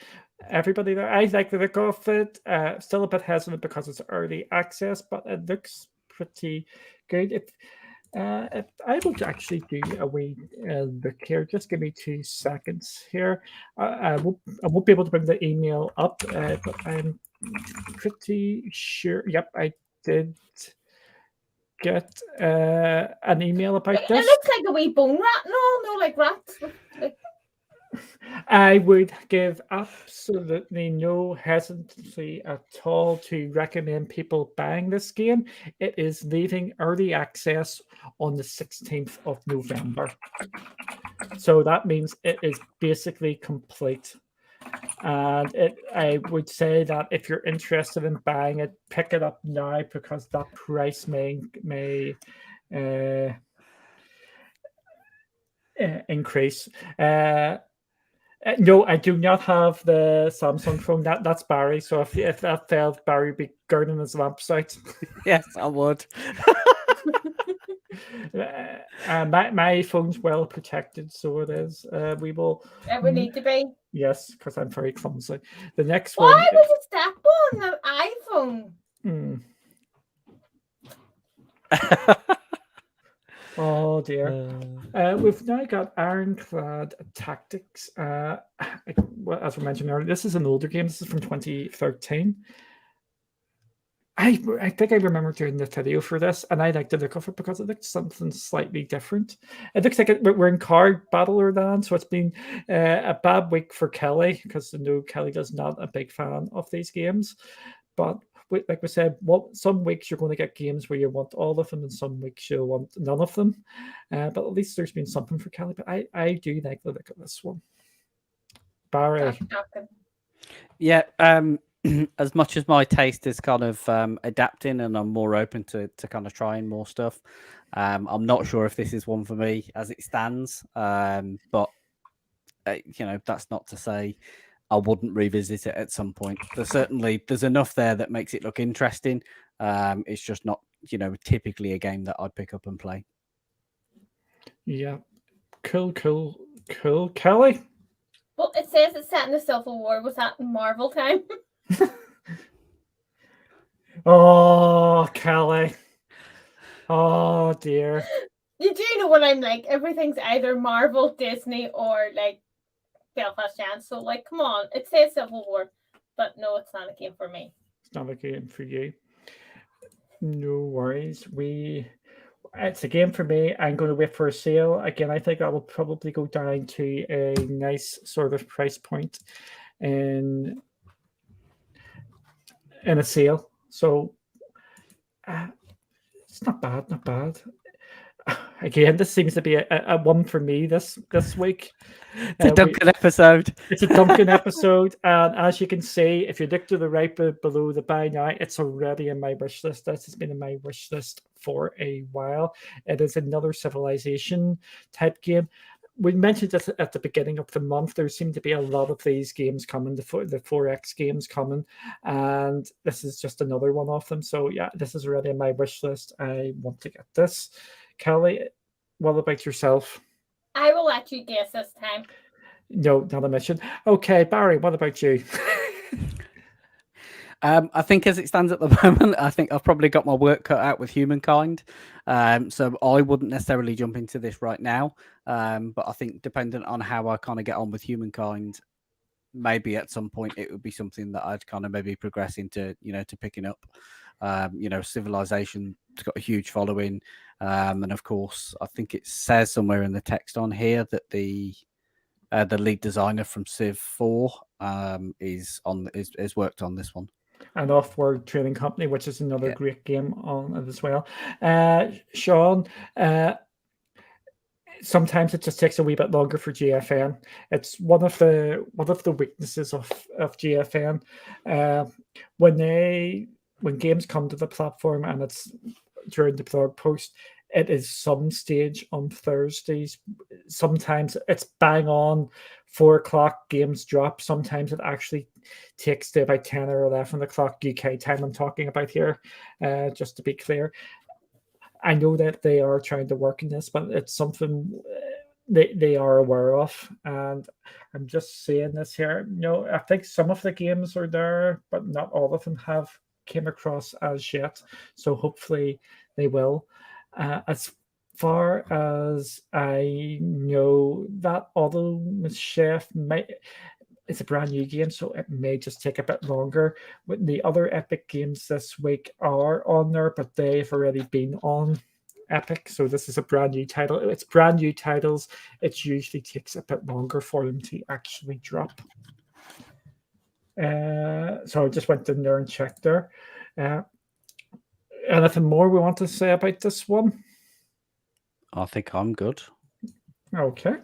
A: everybody there. I like the look of it. Still a bit hesitant because it's early access, but it looks pretty good. If I will actually do a wee look here. Just give me 2 seconds here. I won't be able to bring the email up, but I'm pretty sure. Yep, I did get an email about this.
B: It looks like a wee bone rat. No, like rats. Like...
A: I would give absolutely no hesitancy at all to recommend people buying this game. It is leaving early access on the 16th of November. So that means it is basically complete. And I would say that if you're interested in buying it, pick it up now because that price may increase. No, I do not have the Samsung phone. That's Barry. So if that failed, Barry would be guarding his lamps out.
C: Yes, I would.
A: My phone's well protected, so it is. We will.
B: It would need to be.
A: Yes, because I'm very clumsy. The next
B: Why
A: one.
B: Why would it step on the iPhone?
A: Oh dear. We've now got Ironclad Tactics. As we mentioned earlier, this is an older game. This is from 2013. I think I remember doing the video for this, and I liked the look of it because it looked something slightly different. It looks like we're in card battle land, so it's been a bad week for Kelly because I know Kelly is not a big fan of these games. But like we said, some weeks you're going to get games where you want all of them, and some weeks you'll want none of them. But at least there's been something for Kelly. But I do like the look of this one. Barry.
C: Yeah. As much as my taste is kind of adapting and I'm more open to kind of trying more stuff, I'm not sure if this is one for me as it stands. But that's not to say I wouldn't revisit it at some point. There's enough there that makes it look interesting. It's just not, typically a game that I'd pick up and play.
A: Yeah. Cool. Kelly?
B: Well, it says it's set in the Civil War. Was that in Marvel time?
A: Oh, Kelly. Oh, dear.
B: You do know what I'm like. Everything's either Marvel, Disney, or like Belfast Chance. So, like, come on. It says Civil War, but no, it's not a game for me.
A: It's not a game for you. No worries. It's a game for me. I'm going to wait for a sale. Again, I think I will probably go down to a nice sort of price point in a sale. So it's not bad. Again, this seems to be a one for me this week.
C: It's a Duncan episode.
A: It's a Duncan episode, and as you can see, if you look to the right below the buy now, it's already in my wish list. This has been in my wish list for a while. It is another Civilization type game. We mentioned this at the beginning of the month. There seem to be a lot of these games coming, the 4X games coming, and this is just another one of them. So yeah, this is already in my wish list. I want to get this. Kelly, what about yourself?
B: I will let you guess this time.
A: No, not a mission. Okay, Barry, what about you?
C: I think as it stands at the moment, I think I've probably got my work cut out with Humankind. So I wouldn't necessarily jump into this right now. But I think dependent on how I kind of get on with Humankind, maybe at some point it would be something that I'd kind of maybe progress into, to picking up. Civilization's got a huge following. And of course, I think it says somewhere in the text on here that the lead designer from Civ 4 is worked on this one.
A: An Off-World Trading Company, which is another great game on it as well. Sean, sometimes it just takes a wee bit longer for GFN. It's one of the weaknesses of GFN. When games come to the platform and it's during the blog post, it is some stage on Thursdays. Sometimes it's bang on 4:00 games drop. Sometimes it actually takes to about 10 or 11 o'clock UK time. I'm talking about here, just to be clear. I know that they are trying to work in this, but it's something they are aware of. And I'm just saying this here. I think some of the games are there, but not all of them have came across as yet. So hopefully they will. As far as I know, that Auto Chef it's a brand new game, so it may just take a bit longer. The other Epic games this week are on there, but they've already been on Epic, so this is a brand new title. It's brand new titles. It usually takes a bit longer for them to actually drop. So I just went in there and checked there. Anything more we want to say about this one?
C: I think I'm good.
A: Okay.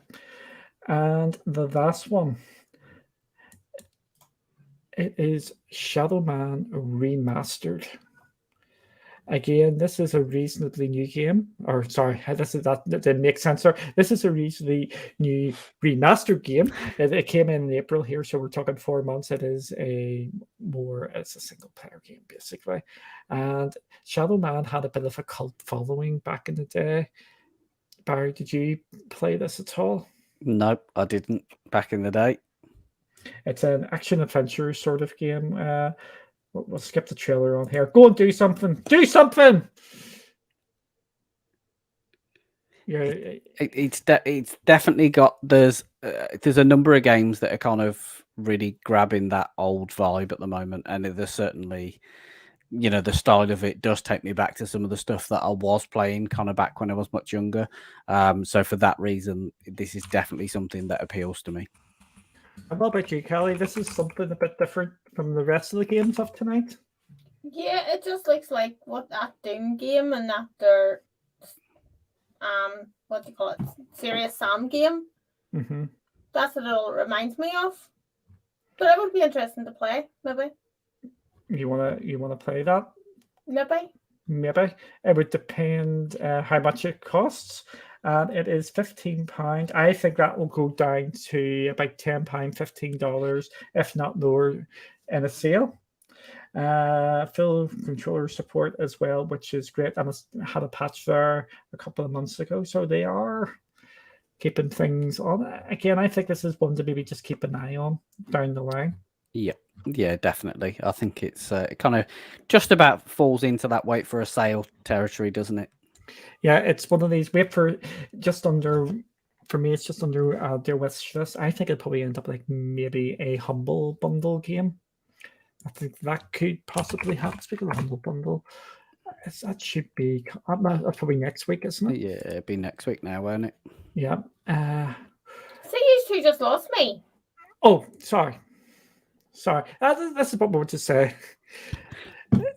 A: And the last one. It is Shadow Man Remastered. Again, this is a reasonably new game. Or sorry, that didn't make sense. Sorry. This is a reasonably new remastered game. It came in April here, so we're talking 4 months. It's a single player game, basically. And Shadow Man had a bit of a cult following back in the day. Barry, did you play this at all?
C: Nope, I didn't back in the day.
A: It's an action-adventure sort of game. We'll skip the trailer on here. Go and do something. Do something! Yeah,
C: it's definitely got... There's a number of games that are kind of really grabbing that old vibe at the moment. And there's certainly... the style of it does take me back to some of the stuff that I was playing kind of back when I was much younger. So for that reason, this is definitely something that appeals to me.
A: And what about you, Kelly? This is something a bit different from the rest of the games of tonight.
B: Yeah, it just looks like that Doom game and that their what do you call it? Serious Sam game.
A: Mm-hmm.
B: That's what it reminds me of. But it would be interesting to play, maybe.
A: You wanna play that?
B: Maybe.
A: It would depend how much it costs. And it is £15. I think that will go down to about £10, $15, if not lower, in a sale. Full controller support as well, which is great. And it's had a patch there a couple of months ago, so they are keeping things on. Again, I think this is one to maybe just keep an eye on down the line.
C: Yeah, definitely. I think it's it kind of just about falls into that wait for a sale territory, doesn't it?
A: Yeah, it's one of these wait for just under. For me, it's just under their wish list. I think it'd probably end up like maybe a Humble Bundle game. I think that could possibly happen. Speaking of Humble Bundle, that should be that's probably next week, isn't it?
C: Yeah, it'd be next week now, won't it?
A: Yeah.
B: So you two just lost me.
A: Oh, sorry. This is what we want to say.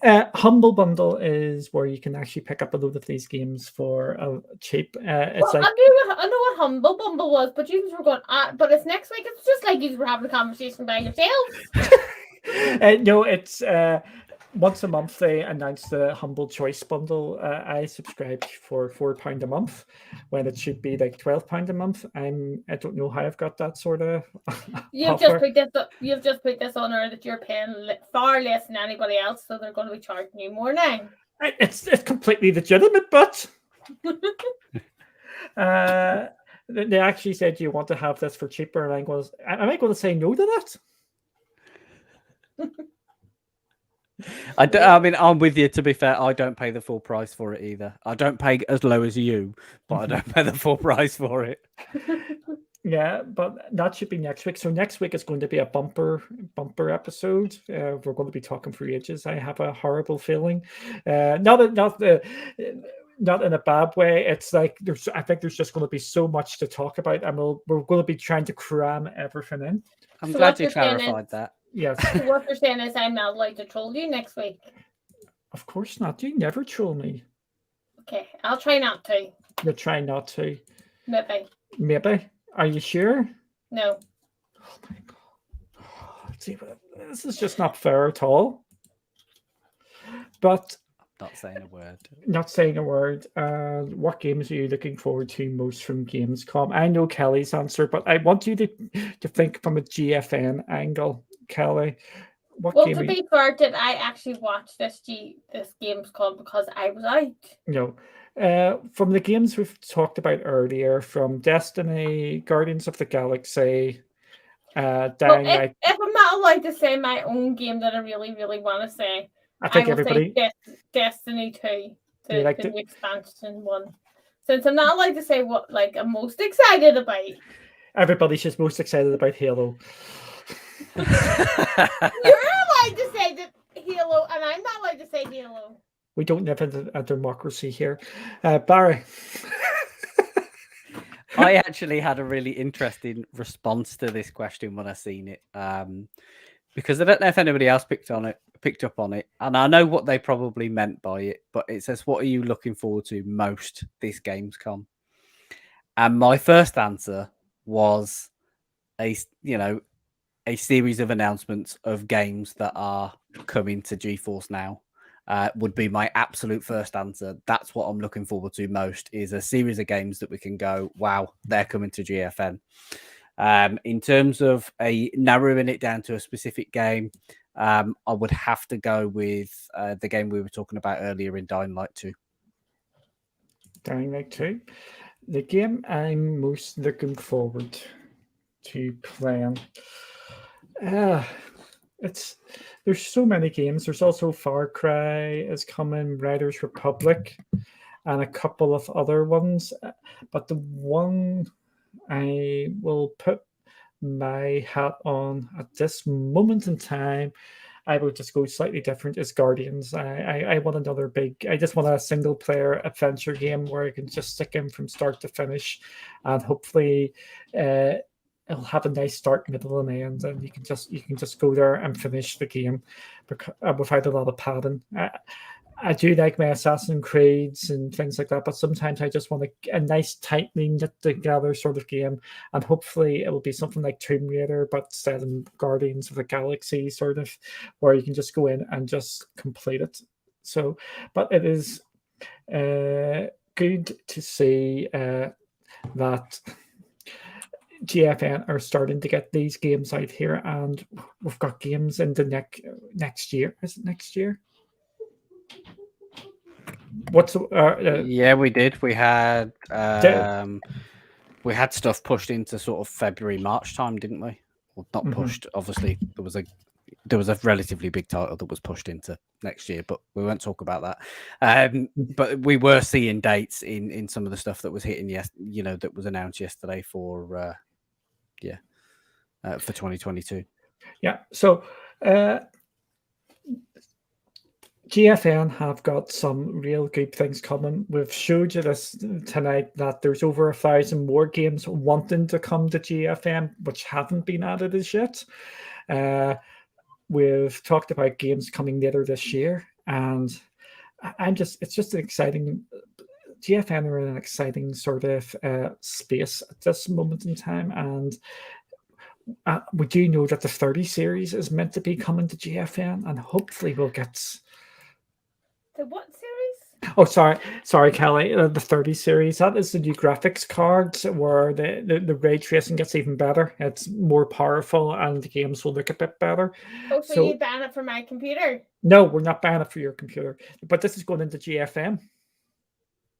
A: Humble Bundle is where you can actually pick up a load of these games for cheap. It's
B: Well,
A: like
B: I know what Humble Bumble was, but you were going, but it's next week. It's just like you were having a conversation by yourselves.
A: no, it's once a month they announce the Humble Choice Bundle. I subscribed for £4 a month when it should be like £12 a month. I don't know how I've got that sort of.
B: You've just put this on there that you're paying far less than anybody else, so they're going to be charging you more now.
A: It's completely legitimate, but they actually said you want to have this for cheaper, and am I going to say no to that?
C: I mean, I'm with you. To be fair, I don't pay the full price for it either. I don't pay as low as you, but I don't pay the full price for it.
A: Yeah, but that should be next week. So next week is going to be a bumper episode. We're going to be talking for ages. I have a horrible feeling. Not in a bad way. It's like I think there's just going to be so much to talk about, and we're going to be trying to cram everything in.
C: I'm glad you clarified that.
A: Yes.
B: So what you're saying is I'm not allowed to troll you next week.
A: Of course not. You never troll me.
B: Okay, I'll try not to.
A: You're trying not to.
B: Maybe.
A: Are you sure?
B: No.
A: Oh my God. See, this is just not fair at all. But
C: not saying a word.
A: Not saying a word. What games are you looking forward to most from Gamescom? I know Kelly's answer, but I want you to think from a GFN angle, Kelly.
B: To be fair, did I actually watch this Gamescom because I was out?
A: No. From the games we've talked about earlier, from Destiny, Guardians of the Galaxy,
B: if I'm not allowed to say my own game that I really, really want to say,
A: I think
B: everybody say Destiny 2, the new expansion one. Since I'm not allowed to say what I'm most excited about.
A: Everybody's just most excited about Halo.
B: You're allowed to say that Halo, and I'm not allowed to say Halo.
A: We don't live in a democracy here. Barry.
C: I actually had a really interesting response to this question when I seen it. Because I don't know if anybody else picked up on it, and I know what they probably meant by it, but it says, what are you looking forward to most this Gamescom? And my first answer was a series of announcements of games that are coming to GeForce now. Would be my absolute first answer. That's what I'm looking forward to most, is a series of games that we can go, wow, they're coming to GFN. In terms of narrowing it down to a specific game, I would have to go with the game we were talking about earlier in Dying Light 2.
A: Dying Light 2. The game I'm most looking forward to playing. There's so many games. There's also Far Cry is coming, Riders Republic, and a couple of other ones. But the one I will put my hat on at this moment in time, I will just go slightly different, is Guardians. I want another I just want a single player adventure game where I can just stick in from start to finish, and hopefully it'll have a nice start, middle, and end, and you can just go there and finish the game without a lot of padding. I do like my Assassin's Creeds and things like that, but sometimes I just want a nice, tightly knit together sort of game, and hopefully it will be something like Tomb Raider, but set in Guardians of the Galaxy, sort of, where you can just go in and just complete it. So, but it is good to see that GFN are starting to get these games out here, and we've got games in the next year. Is it next year?
C: Yeah, we did. We had stuff pushed into sort of February, March time, didn't we? Well, not pushed. Obviously, there was a relatively big title that was pushed into next year, but we won't talk about that. But we were seeing dates in some of the stuff that was hitting that was announced yesterday for 2022.
A: Yeah. So GFN have got some real good things coming. We've showed you this tonight that there's over 1,000 more games wanting to come to GFN, which haven't been added as yet. We've talked about games coming later this year. and it's just an exciting. GFN are in an exciting sort of space at this moment in time, and we do know that the 30 series is meant to be coming to GFN, and hopefully we'll get.
B: The what series?
A: Oh, sorry, Kelly. The 30 series. That is the new graphics cards where the ray tracing gets even better. It's more powerful, and the games will look a bit better.
B: Oh, so you ban it for my computer?
A: No, we're not banning it for your computer, but this is going into GFN.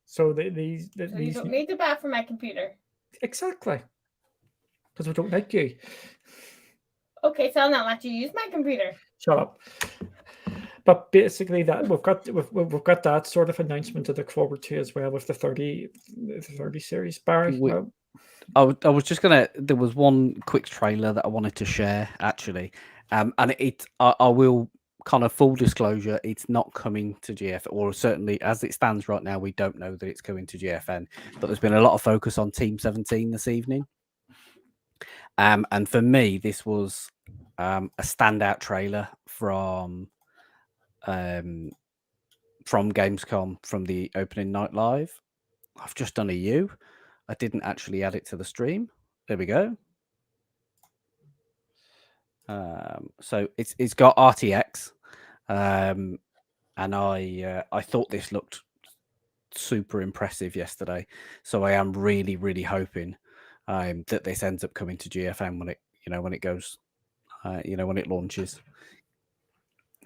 A: So these
B: you don't need to buy for my computer.
A: Exactly, because we don't like you.
B: Okay, so I'll not let you use my computer.
A: Shut up. But basically, that we've got that sort of announcement to look forward to as well with the 30 series. Barry,
C: I was just gonna. There was one quick trailer that I wanted to share actually, and I will. Kind of full disclosure, it's not coming to GFN, or certainly as it stands right now, we don't know that it's going to GFN. But there's been a lot of focus on Team 17 this evening, and for me, this was a standout trailer from Gamescom, from the opening night live. I've just done I didn't actually add it to the stream. There we go. So it's got RTX. And I thought this looked super impressive yesterday, so I am really, really hoping that this ends up coming to GFN when it goes, when it launches.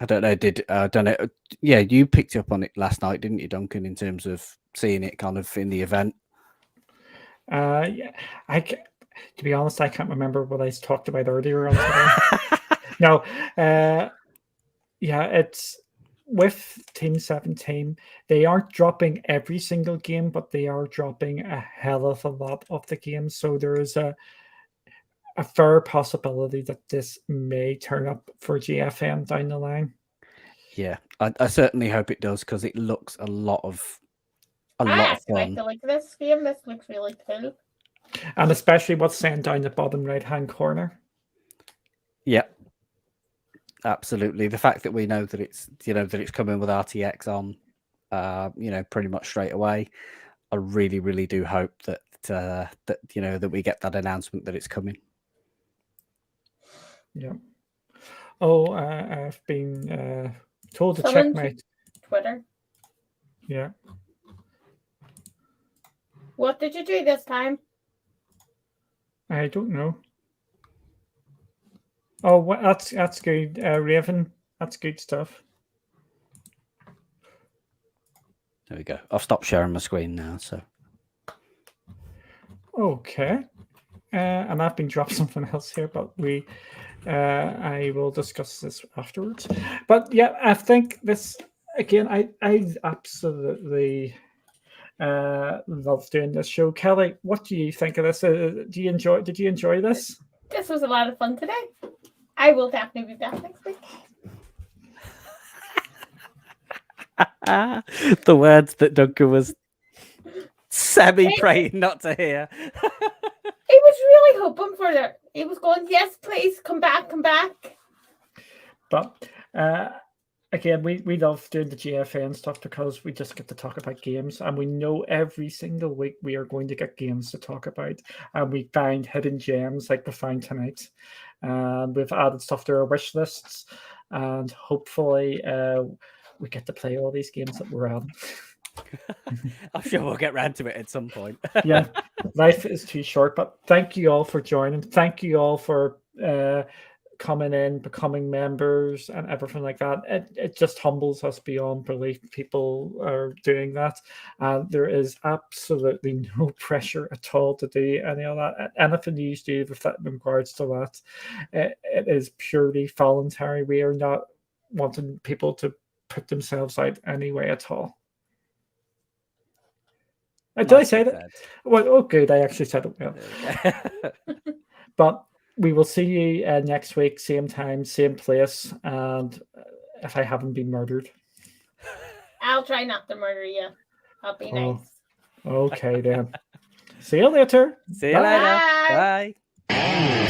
C: I don't know. Yeah, you picked up on it last night, didn't you, Duncan? In terms of seeing it kind of in the event.
A: Yeah, to be honest, I can't remember what I talked about earlier on today. No, yeah, it's with Team 17. They aren't dropping every single game, but they are dropping a hell of a lot of the games. So there is a fair possibility that this may turn up for GFN down the line.
C: Yeah, I certainly hope it does, because it looks a lot of fun.
B: I like this game. This looks really cool.
A: And especially what's saying down the bottom right-hand corner.
C: Yeah. Absolutely. The fact that we know that it's coming with RTX on, pretty much straight away. I really, really do hope that that we get that announcement that it's coming.
A: Yeah. Oh, I've been told to check my
B: Twitter.
A: Yeah.
B: What did you do this time?
A: I don't know. Oh, well, that's good, Raven. That's good stuff.
C: There we go. I've stopped sharing my screen now. So.
A: Okay. And I've been dropped something else here, but I will discuss this afterwards. But yeah, I think this again. I absolutely love doing this show. Kelly, what do you think of this? Did you enjoy this?
B: This was a lot of fun today. I will definitely be back next week.
C: The words that Duncan was semi-praying not to hear.
B: He was really hoping for that. He was going, yes, please, come back.
A: But again, we love doing the GFN stuff because we just get to talk about games, and we know every single week we are going to get games to talk about, and we find hidden gems like we found tonight. And we've added stuff to our wish lists, and hopefully we get to play all these games that we're on.
C: I'm sure we'll get round to it at some point.
A: Yeah, life is too short. But thank you all for joining. Thank you all for coming in, becoming members, and everything like that. It just humbles us beyond belief. People are doing that, and there is absolutely no pressure at all to do any of that. Anything you do with that in regards to that, it is purely voluntary. We are not wanting people to put themselves out anyway at all. Did I say that? Well, oh, good. I actually said it well. But we will see you next week, same time, same place, and if I haven't been murdered.
B: I'll try not to murder you. I'll be nice.
A: Okay, then. See you later.
C: See you later. Bye.